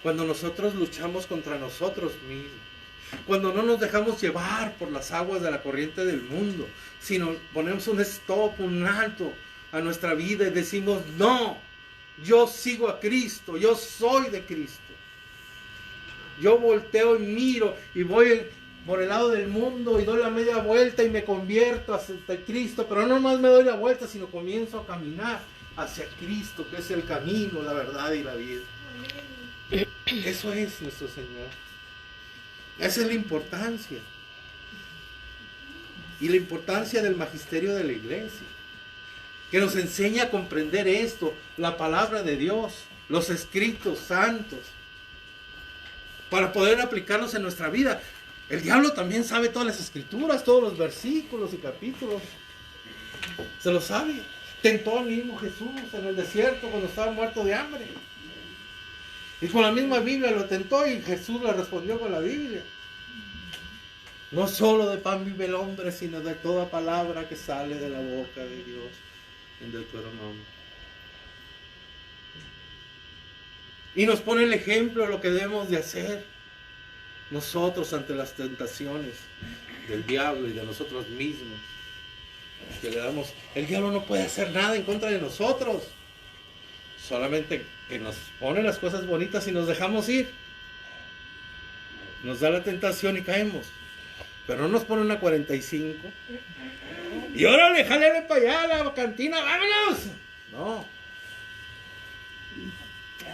Cuando nosotros luchamos contra nosotros mismos, cuando no nos dejamos llevar por las aguas de la corriente del mundo, sino ponemos un stop, un alto a nuestra vida y decimos, no, yo sigo a Cristo, yo soy de Cristo. Yo volteo y miro y voy por el lado del mundo y doy la media vuelta y me convierto hacia Cristo, pero no más me doy la vuelta, sino comienzo a caminar hacia Cristo, que es el camino, la verdad y la vida. Eso es nuestro Señor. Esa es la importancia. Y la importancia del magisterio de la iglesia, que nos enseña a comprender esto, la palabra de Dios, los escritos santos, para poder aplicarlos en nuestra vida. El diablo también sabe todas las escrituras, todos los versículos y capítulos. Se lo sabe. Tentó al mismo Jesús en el desierto cuando estaba muerto de hambre. Y con la misma Biblia lo tentó y Jesús le respondió con la Biblia. No solo de pan vive el hombre, sino de toda palabra que sale de la boca de Dios en Deuteronomio. Y nos pone el ejemplo de lo que debemos de hacer nosotros ante las tentaciones del diablo y de nosotros mismos. Que le damos, el diablo no puede hacer nada en contra de nosotros. Solamente que nos pone las cosas bonitas y nos dejamos ir. Nos da la tentación y caemos. Pero no nos pone una 45. Y órale, jálale para allá a la cantina, vámonos. No.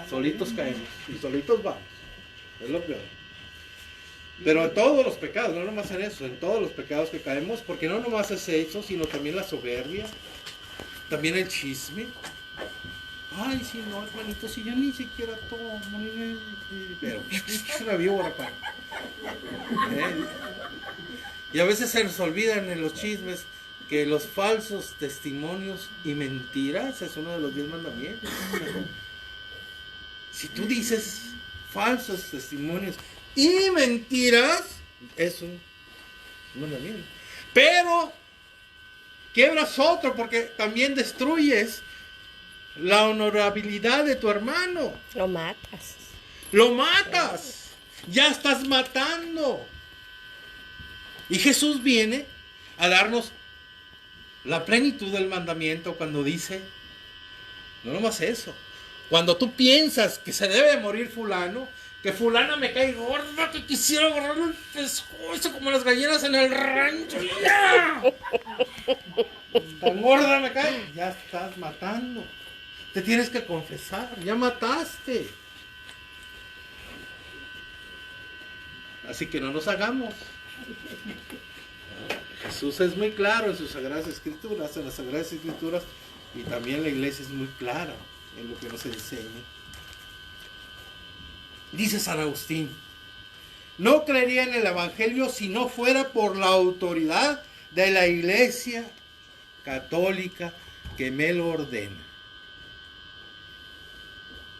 Solitos caemos y solitos vamos. Es lo peor. Pero en todos los pecados, no nomás en eso, en todos los pecados que caemos, porque no nomás es eso, sino también la soberbia, también el chisme. Ay, sí, no, hermanito, si yo ni siquiera tomo, pero es una víbora, pa. Y a veces se nos olvidan en los chismes que los falsos testimonios y mentiras es uno de los 10 mandamientos. Si tú dices falsos testimonios y mentiras, es un mandamiento. Pero quiebras otro porque también destruyes la honorabilidad de tu hermano. Lo matas. Lo matas. Ya estás matando. Y Jesús viene a darnos la plenitud del mandamiento cuando dice, no nomás eso, cuando tú piensas que se debe morir fulano, que fulana me cae gorda, que quisiera agarrarle el pescuezo como las gallinas en el rancho. ¡Ya! Tan gorda me cae, ya estás matando. Te tienes que confesar, ya mataste. Así que no nos hagamos. Jesús es muy claro en sus Sagradas Escrituras, en las Sagradas Escrituras, y también la iglesia es muy clara en lo que nos enseña. Dice San Agustín, no creería en el Evangelio si no fuera por la autoridad de la iglesia católica que me lo ordena.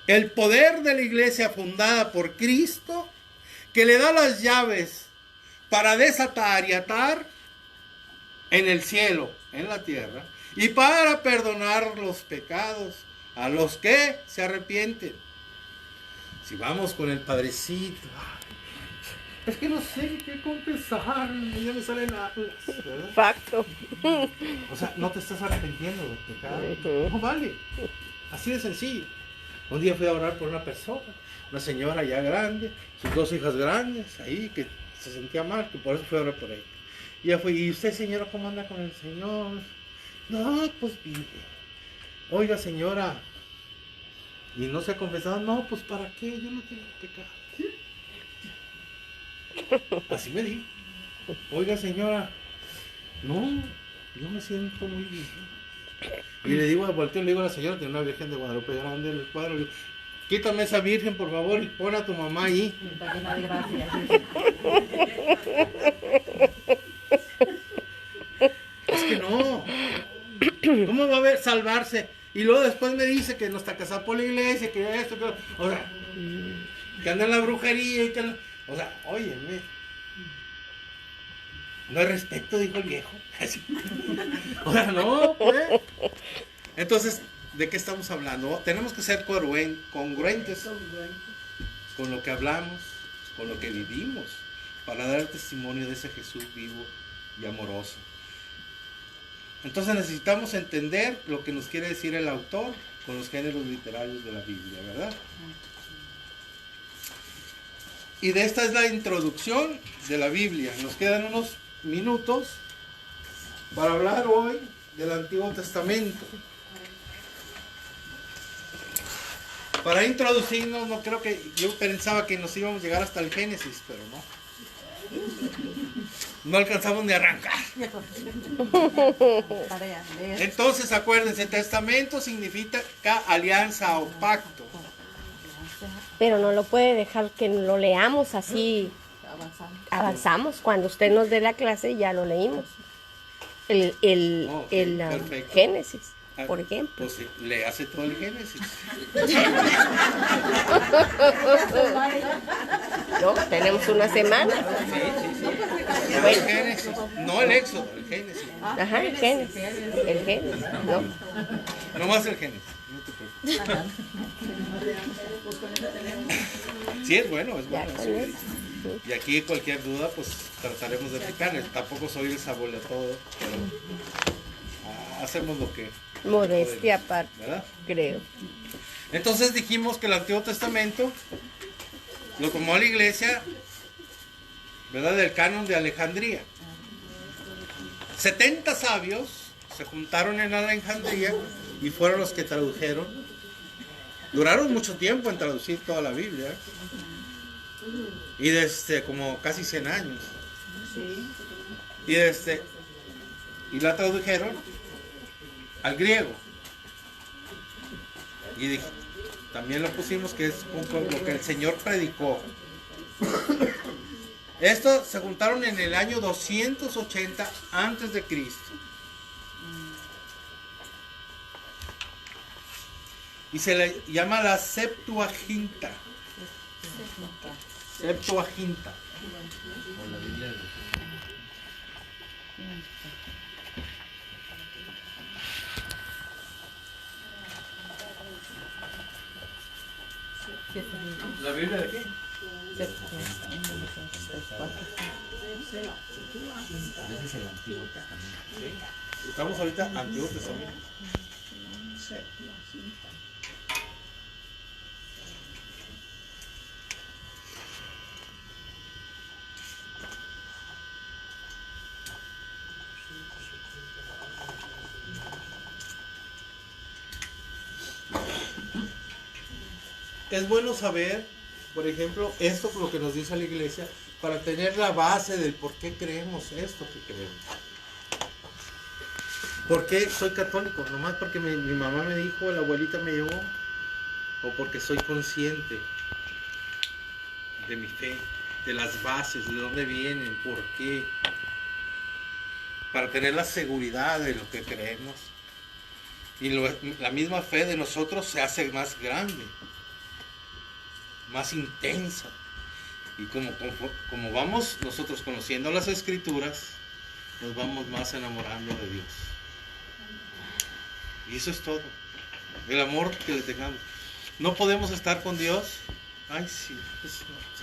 El poder de la iglesia fundada por Cristo, que le da las llaves para desatar y atar en el cielo, en la tierra, y para perdonar los pecados a los que se arrepienten. Si vamos con el padrecito, es que no sé qué confesar, ya me salen alas, ¿verdad? Facto. O sea, no te estás arrepintiendo del pecado. No vale. Así de sencillo. Un día fui a orar por una persona, una señora ya grande, sus 2 hijas grandes, ahí, que se sentía mal, que por eso fui a orar por ella. Y ya fui, ¿y usted, señora, cómo anda con el Señor? No, pues bien. Oiga, señora, ¿y no se ha confesado? No, pues ¿para qué? Yo no tengo pecado. Así me dijo. Oiga, señora, no, yo me siento muy bien. Y le digo, volteo, le digo a la señora, tiene una Virgen de Guadalupe grande en el cuadro, le digo, quítame esa Virgen, por favor, y pon a tu mamá ahí. Está llena de gracia. Es que no. ¿Cómo va a haber salvarse? Y luego después me dice que no está casado por la iglesia, que esto, que... O sea, que anda en la brujería y que... O sea, óyeme. No hay respeto, dijo el viejo. O sea, no, pues. Entonces, ¿de qué estamos hablando? Tenemos que ser congruentes con lo que hablamos, con lo que vivimos, para dar testimonio de ese Jesús vivo y amoroso. Entonces necesitamos entender lo que nos quiere decir el autor con los géneros literarios de la Biblia, ¿verdad? Y de esta es la introducción de la Biblia. Nos quedan unos minutos para hablar hoy del Antiguo Testamento. Para introducirnos, no creo que, yo pensaba que nos íbamos a llegar hasta el Génesis, pero no. No alcanzamos ni a arrancar. Entonces, acuérdense, testamento significa alianza o pacto. Pero no lo puede dejar que lo leamos así. Avanzamos. Cuando usted nos dé la clase, ya lo leímos. Perfecto. Génesis, por ejemplo. Pues sí, le hace todo el Génesis. No, tenemos una semana. Bueno. El Génesis, no el Éxodo, el Génesis. Ajá, el Génesis. El Génesis, ¿no? No más el Génesis. No te preocupes. Sí, es bueno, es bueno. Sí. Y aquí cualquier duda, pues trataremos de explicarles. Tampoco soy el sabole a todo, pero hacemos lo que... Modestia podemos, aparte, ¿verdad? creo. Entonces dijimos que el Antiguo Testamento lo tomó la iglesia, ¿verdad? Del canon de Alejandría. 70 sabios se juntaron en Alejandría y fueron los que tradujeron. Duraron mucho tiempo en traducir toda la Biblia. Y desde como casi 100 años. Y la tradujeron al griego. Y también lo pusimos que es lo que el Señor predicó. Estos se juntaron en el año 280 antes de Cristo. Y se le llama la Septuaginta. Septuaginta. O la Biblia de los ¿La Biblia de qué? Ese es el Antiguo Testamento. Estamos ahorita Antiguo Testamento. Es bueno saber, por ejemplo, esto lo que nos dice la iglesia, para tener la base del por qué creemos esto que creemos. ¿Por qué soy católico? Nomás porque mi mamá me dijo, la abuelita me llevó, o porque soy consciente de mi fe, de las bases, de dónde vienen, por qué. Para tener la seguridad de lo que creemos. Y la misma fe de nosotros se hace más grande, más intensa. Y como vamos nosotros conociendo las Escrituras, nos vamos más enamorando de Dios. Y eso es todo. El amor que le tengamos. No podemos estar con Dios. Ay, sí.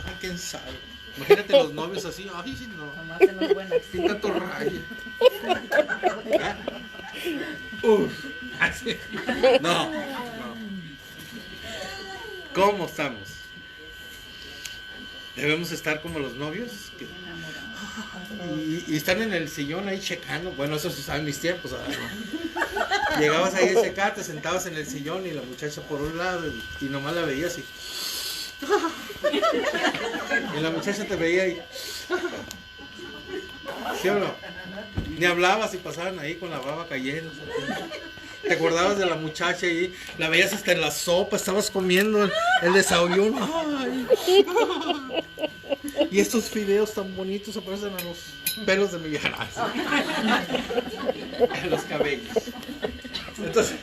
Ay, quién sabe. Imagínate los novios así. Ay, sí, no. Nomás en los buenos. Sin tanto rayo. Uf. Así. No. ¿Cómo estamos? Debemos estar como los novios y están en el sillón ahí checando. Bueno, eso se sabe en mis tiempos, ¿verdad? Llegabas ahí a checar, te sentabas en el sillón y la muchacha por un lado y nomás la veías y la muchacha te veía y ¿sí o no? Ni hablabas y pasaban ahí con la baba cayendo. Te acordabas de la muchacha y la veías hasta en la sopa, estabas comiendo el desayuno. Ay. Y estos fideos tan bonitos se parecen a los pelos de mi vieja. En los cabellos. Entonces,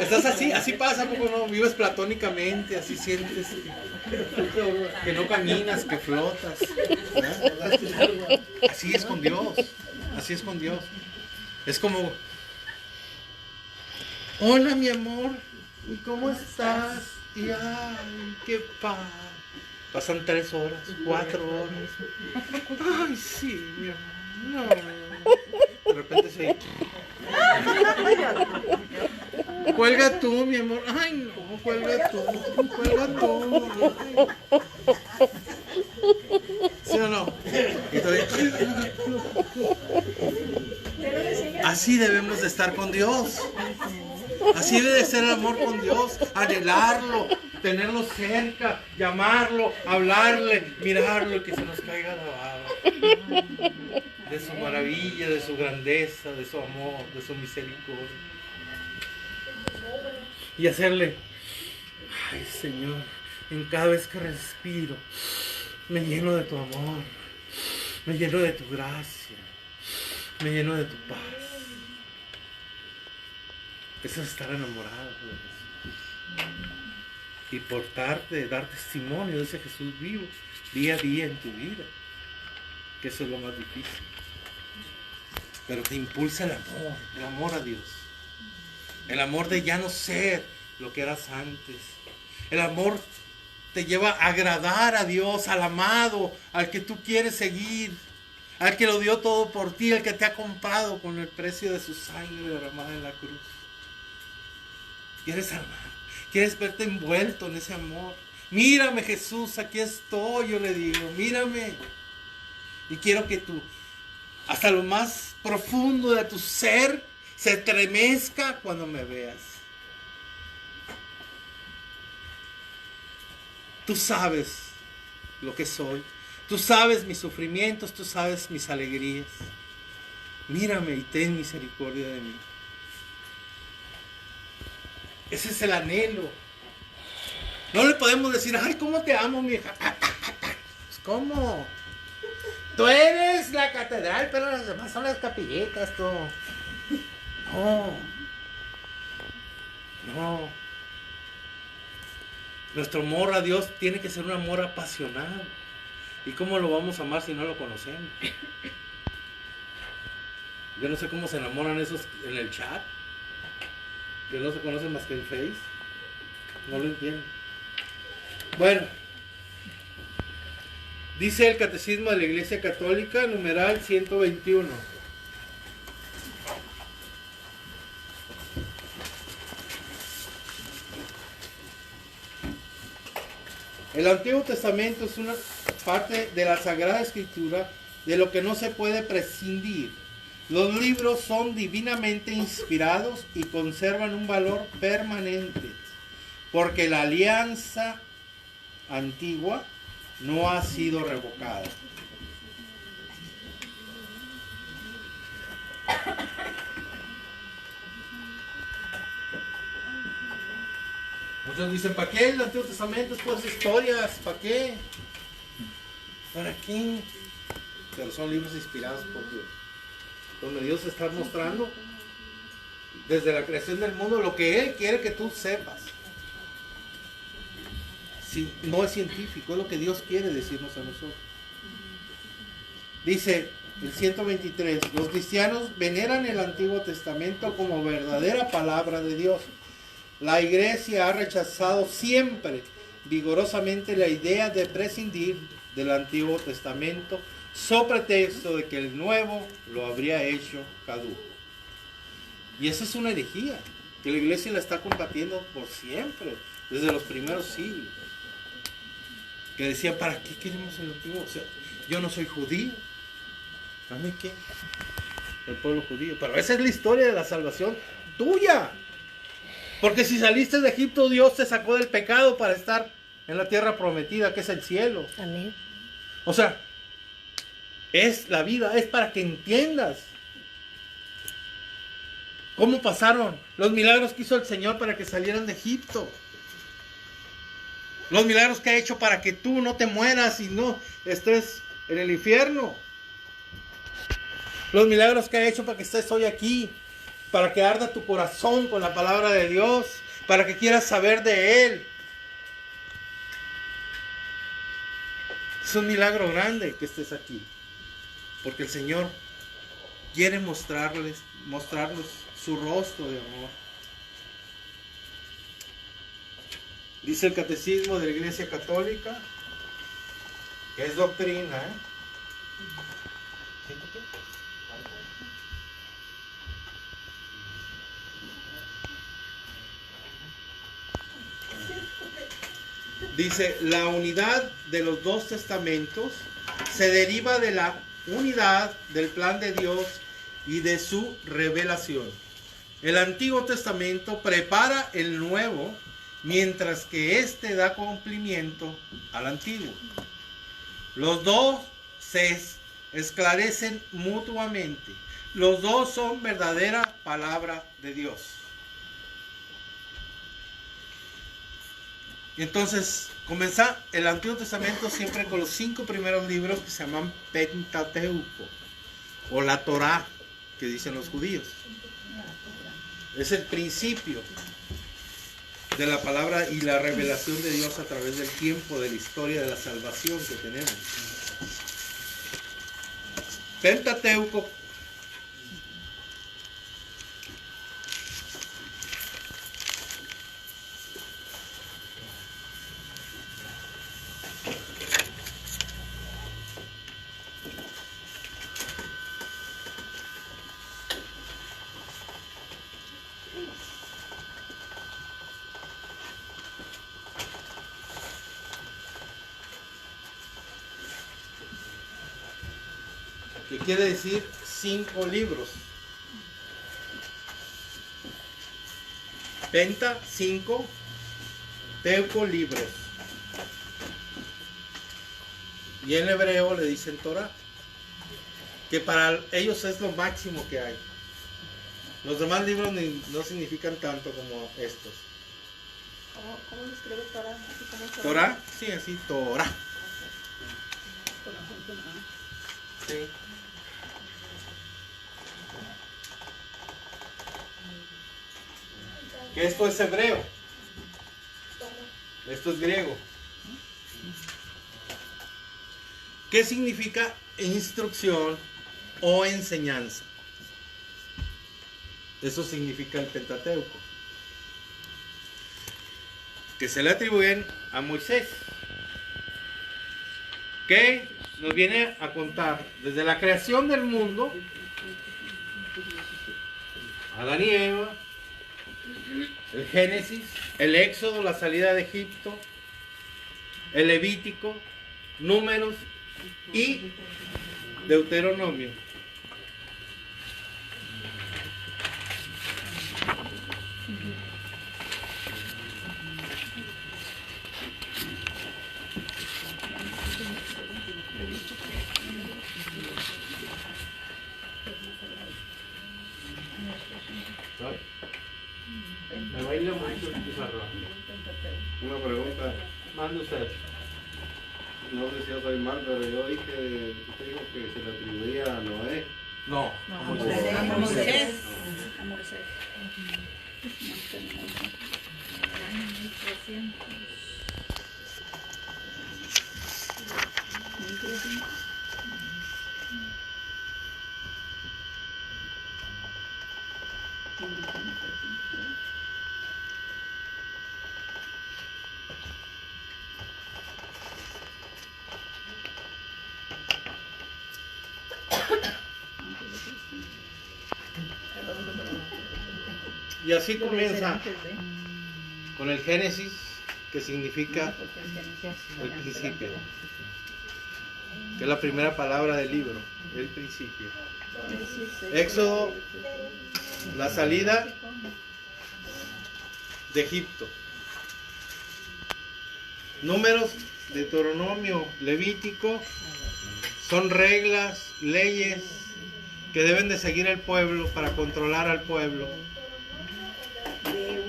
estás así pasa, poco no, vives platónicamente, así sientes que no caminas, que flotas. ¿Verdad? Así es con Dios, así es con Dios. Es como, hola mi amor, ¿y cómo estás? Y ay, qué padre. Pasan 3 horas, 4 horas. Ay, sí, mi amor. No. De repente se... Cuelga tú, mi amor. Ay, no, cuelga tú. Cuelga tú. ¿Sí o no? Así debemos de estar con Dios. Así debe de ser el amor con Dios. Anhelarlo, tenerlo cerca, llamarlo, hablarle, mirarlo y que se nos caiga la baba. De su maravilla, de su grandeza, de su amor, de su misericordia. Y hacerle, ay Señor, en cada vez que respiro, me lleno de tu amor, me lleno de tu gracia, me lleno de tu paz. Eso es estar enamorado de Jesús. Y portarte, dar testimonio de ese Jesús vivo, día a día en tu vida. Que eso es lo más difícil. Pero te impulsa el amor a Dios. El amor de ya no ser lo que eras antes. El amor te lleva a agradar a Dios, al amado, al que tú quieres seguir, al que lo dio todo por ti, al que te ha comprado con el precio de su sangre derramada en la cruz. Quieres amar. Quieres verte envuelto en ese amor. Mírame, Jesús, aquí estoy, yo le digo, mírame. Y quiero que tú, hasta lo más profundo de tu ser, se estremezca cuando me veas. Tú sabes lo que soy. Tú sabes mis sufrimientos, tú sabes mis alegrías. Mírame y ten misericordia de mí. Ese es el anhelo. No le podemos decir, ay, ¿cómo te amo, mi hija? Pues, ¿cómo? Tú eres la catedral, pero las demás son las capillitas, tú. No. No. Nuestro amor a Dios tiene que ser un amor apasionado. ¿Y cómo lo vamos a amar si no lo conocemos? Yo no sé cómo se enamoran esos en el chat, que no se conocen más que en Face. No lo entiendo. Bueno, dice el Catecismo de la Iglesia Católica, numeral 121. El Antiguo Testamento es una parte de la Sagrada Escritura de lo que no se puede prescindir. Los libros son divinamente inspirados y conservan un valor permanente, porque la alianza antigua no ha sido revocada. Muchos dicen, ¿para qué el Antiguo Testamento? Es pues historias, ¿para qué? ¿Para qué? Pero son libros inspirados por Dios, donde Dios está mostrando desde la creación del mundo lo que Él quiere que tú sepas. Sí, no es científico, es lo que Dios quiere decirnos a nosotros. Dice el 123, los cristianos veneran el Antiguo Testamento como verdadera palabra de Dios. La Iglesia ha rechazado siempre vigorosamente la idea de prescindir del Antiguo Testamento, so pretexto de que el Nuevo lo habría hecho caduco. Y esa es una herejía, que la Iglesia la está combatiendo por siempre, desde los primeros siglos. Que decían, ¿para qué queremos el Antiguo? O sea, yo no soy judío. ¿A mí qué? El pueblo judío. Pero esa es la historia de la salvación tuya. Porque si saliste de Egipto, Dios te sacó del pecado para estar en la tierra prometida, que es el cielo. Amén. O sea, es la vida, es para que entiendas cómo pasaron los milagros que hizo el Señor para que salieran de Egipto. Los milagros que ha hecho para que tú no te mueras y no estés en el infierno. Los milagros que ha hecho para que estés hoy aquí. Para que arda tu corazón con la palabra de Dios. Para que quieras saber de Él. Es un milagro grande que estés aquí. Porque el Señor quiere mostrarles su rostro de amor. Dice el Catecismo de la Iglesia Católica, que es doctrina, Dice, la unidad de los dos testamentos se deriva de la unidad del plan de Dios y de su revelación. El Antiguo Testamento prepara el Nuevo, mientras que éste da cumplimiento al Antiguo. Los dos se esclarecen mutuamente. Los dos son verdadera palabra de Dios. Entonces, comienza el Antiguo Testamento siempre con los 5 primeros libros que se llaman Pentateuco, o la Torá, que dicen los judíos. Es el principio de la palabra y la revelación de Dios a través del tiempo, de la historia de la salvación que tenemos. Pentateuco. que quiere decir 5 libros. Penta, 5, teuco, libros. Y en hebreo le dicen Torah, que para ellos es lo máximo que hay. Los demás libros no significan tanto como estos. ¿Cómo se escribe Torah? ¿Torah? Sí, así, Torah. Sí. Que esto es hebreo. Esto es griego. ¿Qué significa instrucción o enseñanza? Eso significa el Pentateuco, que se le atribuyen a Moisés, que nos viene a contar desde la creación del mundo, Adán y Eva, el Génesis, el Éxodo, la salida de Egipto, el Levítico, Números y Deuteronomio. Me baila mucho el pizarrón. Una pregunta. Mande usted. No sé si yo soy mal, pero yo dije, usted dijo que se le atribuía a Noé. No, A Moisés. A Moisés. Y así comienza con el Génesis, que significa el principio, que es la primera palabra del libro, el principio. Éxodo, la salida de Egipto. Números, Deuteronomio, Levítico, son reglas, leyes que deben de seguir el pueblo para controlar al pueblo.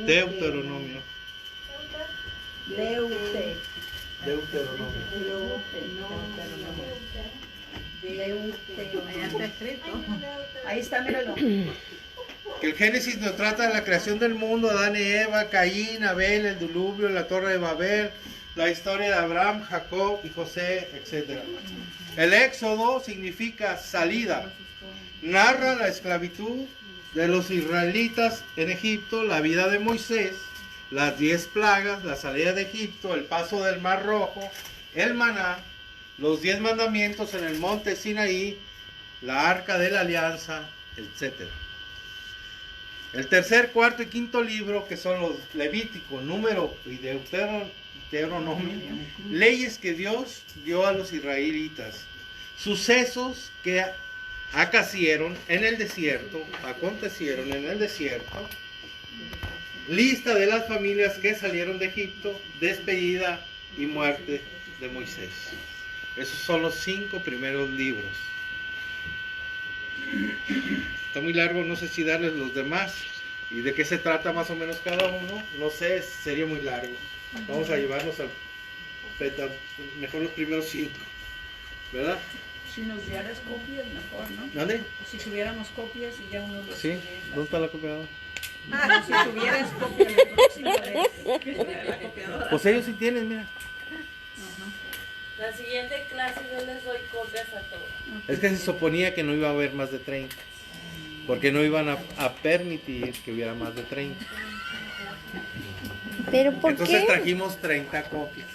Deuteronomio. Ahí está escrito. Ahí está, míralo. Que el Génesis nos trata de la creación del mundo, Adán y Eva, Caín, Abel, el diluvio, la torre de Babel, la historia de Abraham, Jacob y José, etc. El Éxodo significa salida. Narra la esclavitud de los israelitas en Egipto, la vida de Moisés, las 10 plagas, la salida de Egipto, el paso del Mar Rojo, el maná, los 10 mandamientos en el monte Sinaí, la arca de la alianza, etc. El tercer, cuarto y quinto libro, que son los Levítico, Número y Deuteronomio, leyes que Dios dio a los israelitas, sucesos que acontecieron en el desierto, lista de las familias que salieron de Egipto, despedida y muerte de Moisés. Esos son los 5 primeros libros. Está muy largo, no sé si darles los demás y de qué se trata más o menos cada uno, no sé, sería muy largo. Vamos a llevarnos al mejor los primeros 5, ¿verdad? Si nos dieras copias, mejor, ¿no? ¿Dónde? Si tuviéramos copias y ya uno lo Sí, ¿dónde está la copiadora? Si tuvieras copias la próxima vez. La copiadora. Pues ellos sí tienen, mira. La siguiente clase yo les doy copias a todos. Es que se suponía que no iba a haber más de 30, porque no iban a permitir que hubiera más de 30. ¿Pero por Entonces qué? trajimos 30 copias.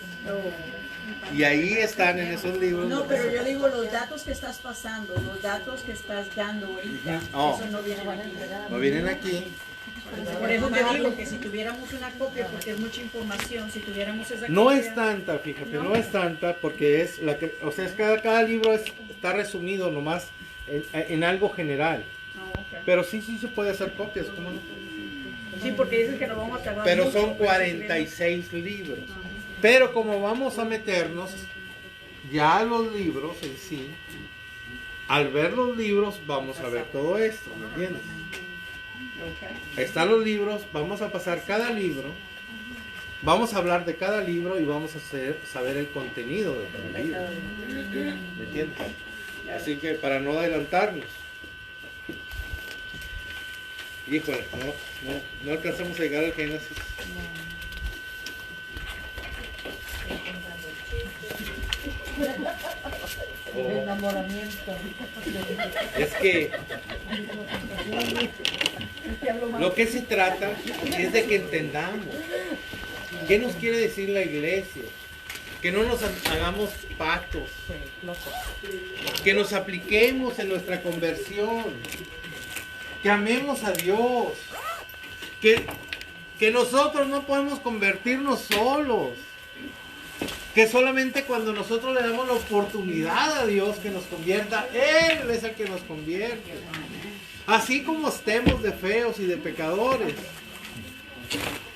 Y ahí están en esos libros. No, pero yo digo los datos que estás pasando, los datos que estás dando ahorita, Oh. eso no viene aquí. No vienen aquí. Por eso te digo que si tuviéramos una copia, porque es mucha información, si tuviéramos esa No copia... es tanta, fíjate, no es tanta porque es la que, o sea, cada libro está resumido nomás en algo general. Ok. Pero sí se puede hacer copias, ¿cómo no? Sí, porque dices que nos vamos a tardar Pero mucho, son pues, 46 libros. Pero como vamos a meternos ya a los libros en sí, al ver los libros vamos a ver todo esto, ¿me entiendes? Ok. Están los libros, vamos a pasar cada libro, vamos a hablar de cada libro y vamos a saber el contenido de cada libro, ¿me entiendes? Así que para no adelantarnos. Híjole, no alcanzamos a llegar al Génesis. El enamoramiento. Es que lo que se trata es de que entendamos qué nos quiere decir la iglesia, que no nos hagamos pactos, que nos apliquemos en nuestra conversión, que amemos a Dios, que nosotros no podemos convertirnos solos, que solamente cuando nosotros le damos la oportunidad a Dios que nos convierta, Él es el que nos convierte. Así como estemos de feos y de pecadores,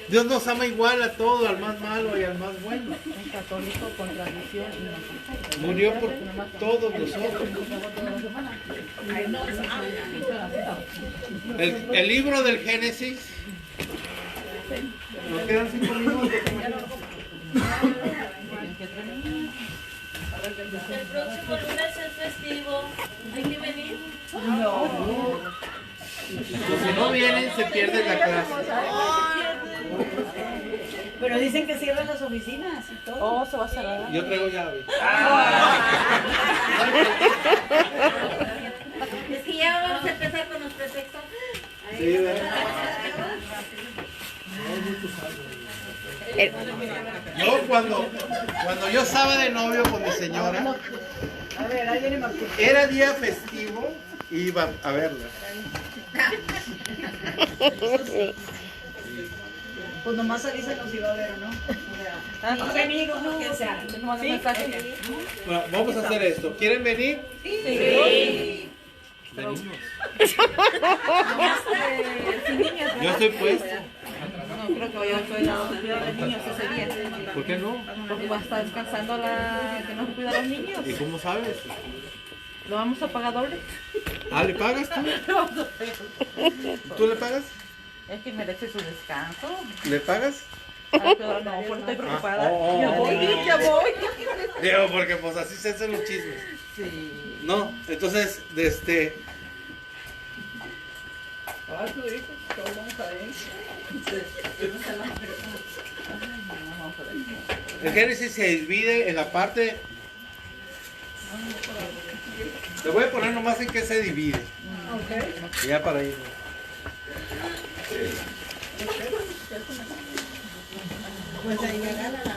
Dios nos ama igual a todo, al más malo y al más bueno. Un católico con tradición y Murió por todos nosotros. El libro del Génesis. Nos quedan 5 minutos. El próximo lunes es festivo. ¿Hay que venir? Si no vienen, se pierde la clase. Pero dicen que cierran las oficinas y todo. Oh, se va a cerrar. Yo traigo llave. Es que ya vamos a empezar con los pretextos. Sí, ¿verdad? Yo cuando yo estaba de novio con mi señora, A ver, ahí viene Martín. era día festivo y iba a verla. Pues nomás ahí se nos iba a ver, ¿no? O sea, amigos, no, o sea, ¿sí? Bueno, vamos a hacer esto. ¿Quieren venir? Sí. Venimos. Sin niños, Yo estoy puesto. No creo que vaya a cuidar de niños ese día. ¿Por qué no? Porque va a estar descansando la que no se cuida a los niños. ¿Y cómo sabes? ¿Lo vamos a pagar doble? Ah, ¿le pagas tú? ¿Tú le pagas? Es que merece su descanso. ¿Le pagas? Ay, pero no, pues estoy preocupada. Oh. Ya voy. Digo, porque pues así se hacen los chismes. Sí. No, entonces, Ah, tú dices, todos vamos a ver. el Génesis se divide en la parte. Le voy a poner nomás en qué se divide. Ok. Y ya para ir. Pues ahí me gana la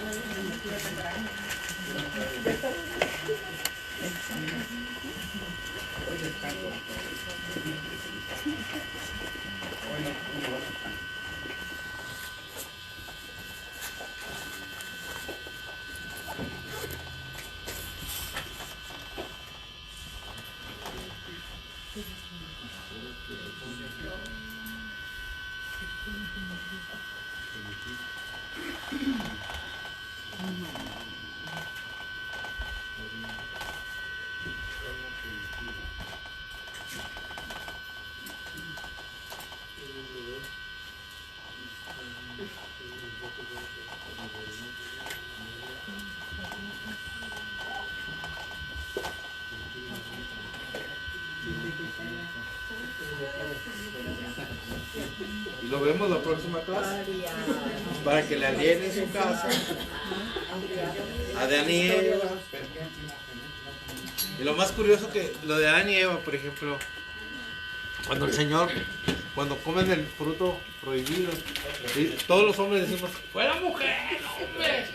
Y lo vemos la próxima clase. Para que le alienen su casa. A Adán y Eva. Y lo más curioso que lo de Adán y Eva, por ejemplo, cuando el Señor, cuando comen el fruto prohibido, y todos los hombres decimos, fue la mujer, hombre.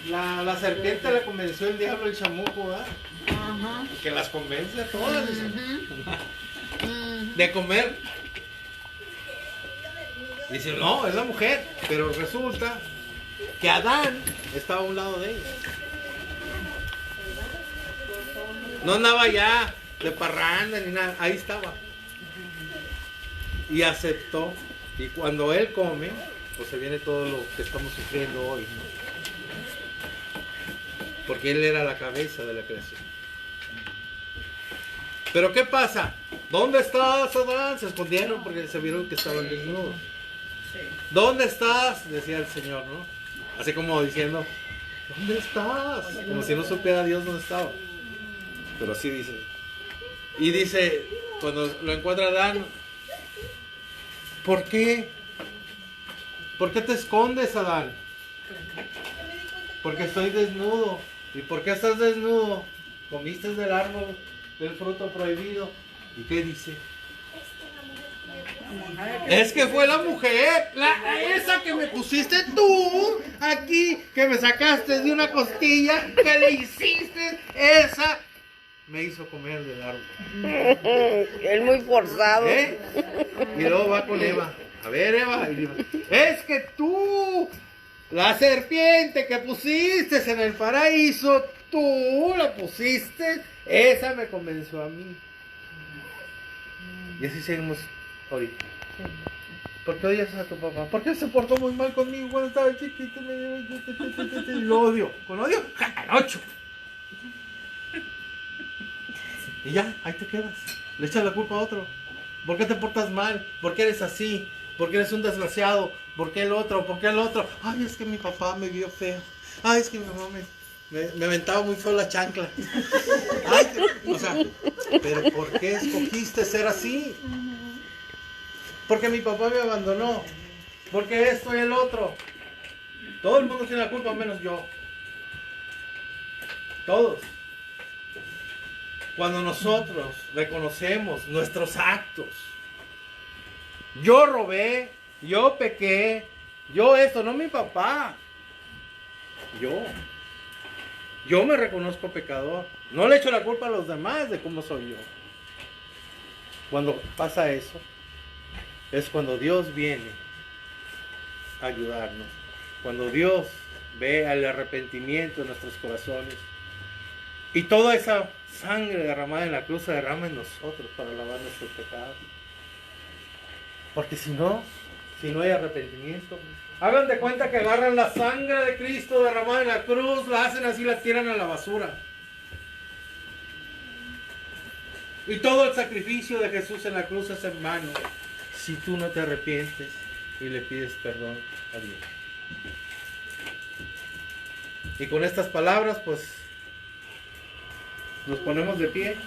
La serpiente la convenció el diablo, el chamuco, ¿verdad? Que las convence a todas, dicen. De comer. Dice, no, es la mujer. Pero resulta que Adán estaba a un lado de ella. No andaba ya de parranda ni nada. Ahí estaba. Y aceptó. Y cuando él come, pues se viene todo lo que estamos sufriendo hoy, ¿no? Porque él era la cabeza de la creación. Pero ¿qué pasa? ¿Dónde estás, Adán? Se escondieron porque se vieron que estaban desnudos. ¿Dónde estás? Decía el Señor, ¿no? Así como diciendo, ¿dónde estás? Como si no supiera Dios dónde estaba. Pero así dice. Y dice, cuando lo encuentra Adán, ¿por qué? ¿Por qué te escondes, Adán? Porque estoy desnudo. ¿Y por qué estás desnudo? Comiste del árbol del fruto prohibido. ¿Y qué dice? Es que fue la mujer, esa que me pusiste tú aquí, que me sacaste de una costilla, que le hiciste, esa me hizo comer del árbol. Es muy forzado. ¿Eh? Y luego va con Eva. A ver, Eva, y dice, es que tú, la serpiente que pusiste en el paraíso, tú la pusiste, esa me convenció a mí. Y así seguimos ahorita. ¿Por qué odias a tu papá? ¿Por qué se portó muy mal conmigo cuando estaba chiquito? Y lo odio. ¿Con odio? ¡Ocho! Y ya, ahí te quedas. Le echas la culpa a otro. ¿Por qué te portas mal? ¿Por qué eres así? ¿Por qué eres un desgraciado? ¿Por qué el otro? ¿Por qué el otro? Ay, es que mi papá me vio feo. Ay, es que mi mamá me aventaba muy feo la chancla. Ay, o sea, pero ¿por qué escogiste ser así? Porque mi papá me abandonó. Porque esto y el otro. Todo el mundo tiene la culpa menos yo. Todos. Cuando nosotros reconocemos nuestros actos. Yo robé, yo pequé, yo esto, no mi papá. Yo me reconozco pecador. No le echo la culpa a los demás de cómo soy yo. Cuando pasa eso, es cuando Dios viene a ayudarnos. Cuando Dios ve el arrepentimiento en nuestros corazones. Y toda esa sangre derramada en la cruz se derrama en nosotros para lavar nuestros pecados. Porque si no hay arrepentimiento, hagan de cuenta que agarran la sangre de Cristo derramada en la cruz, la hacen así, la tiran a la basura. Y todo el sacrificio de Jesús en la cruz es en vano si tú no te arrepientes y le pides perdón a Dios. Y con estas palabras, pues, nos ponemos de pie.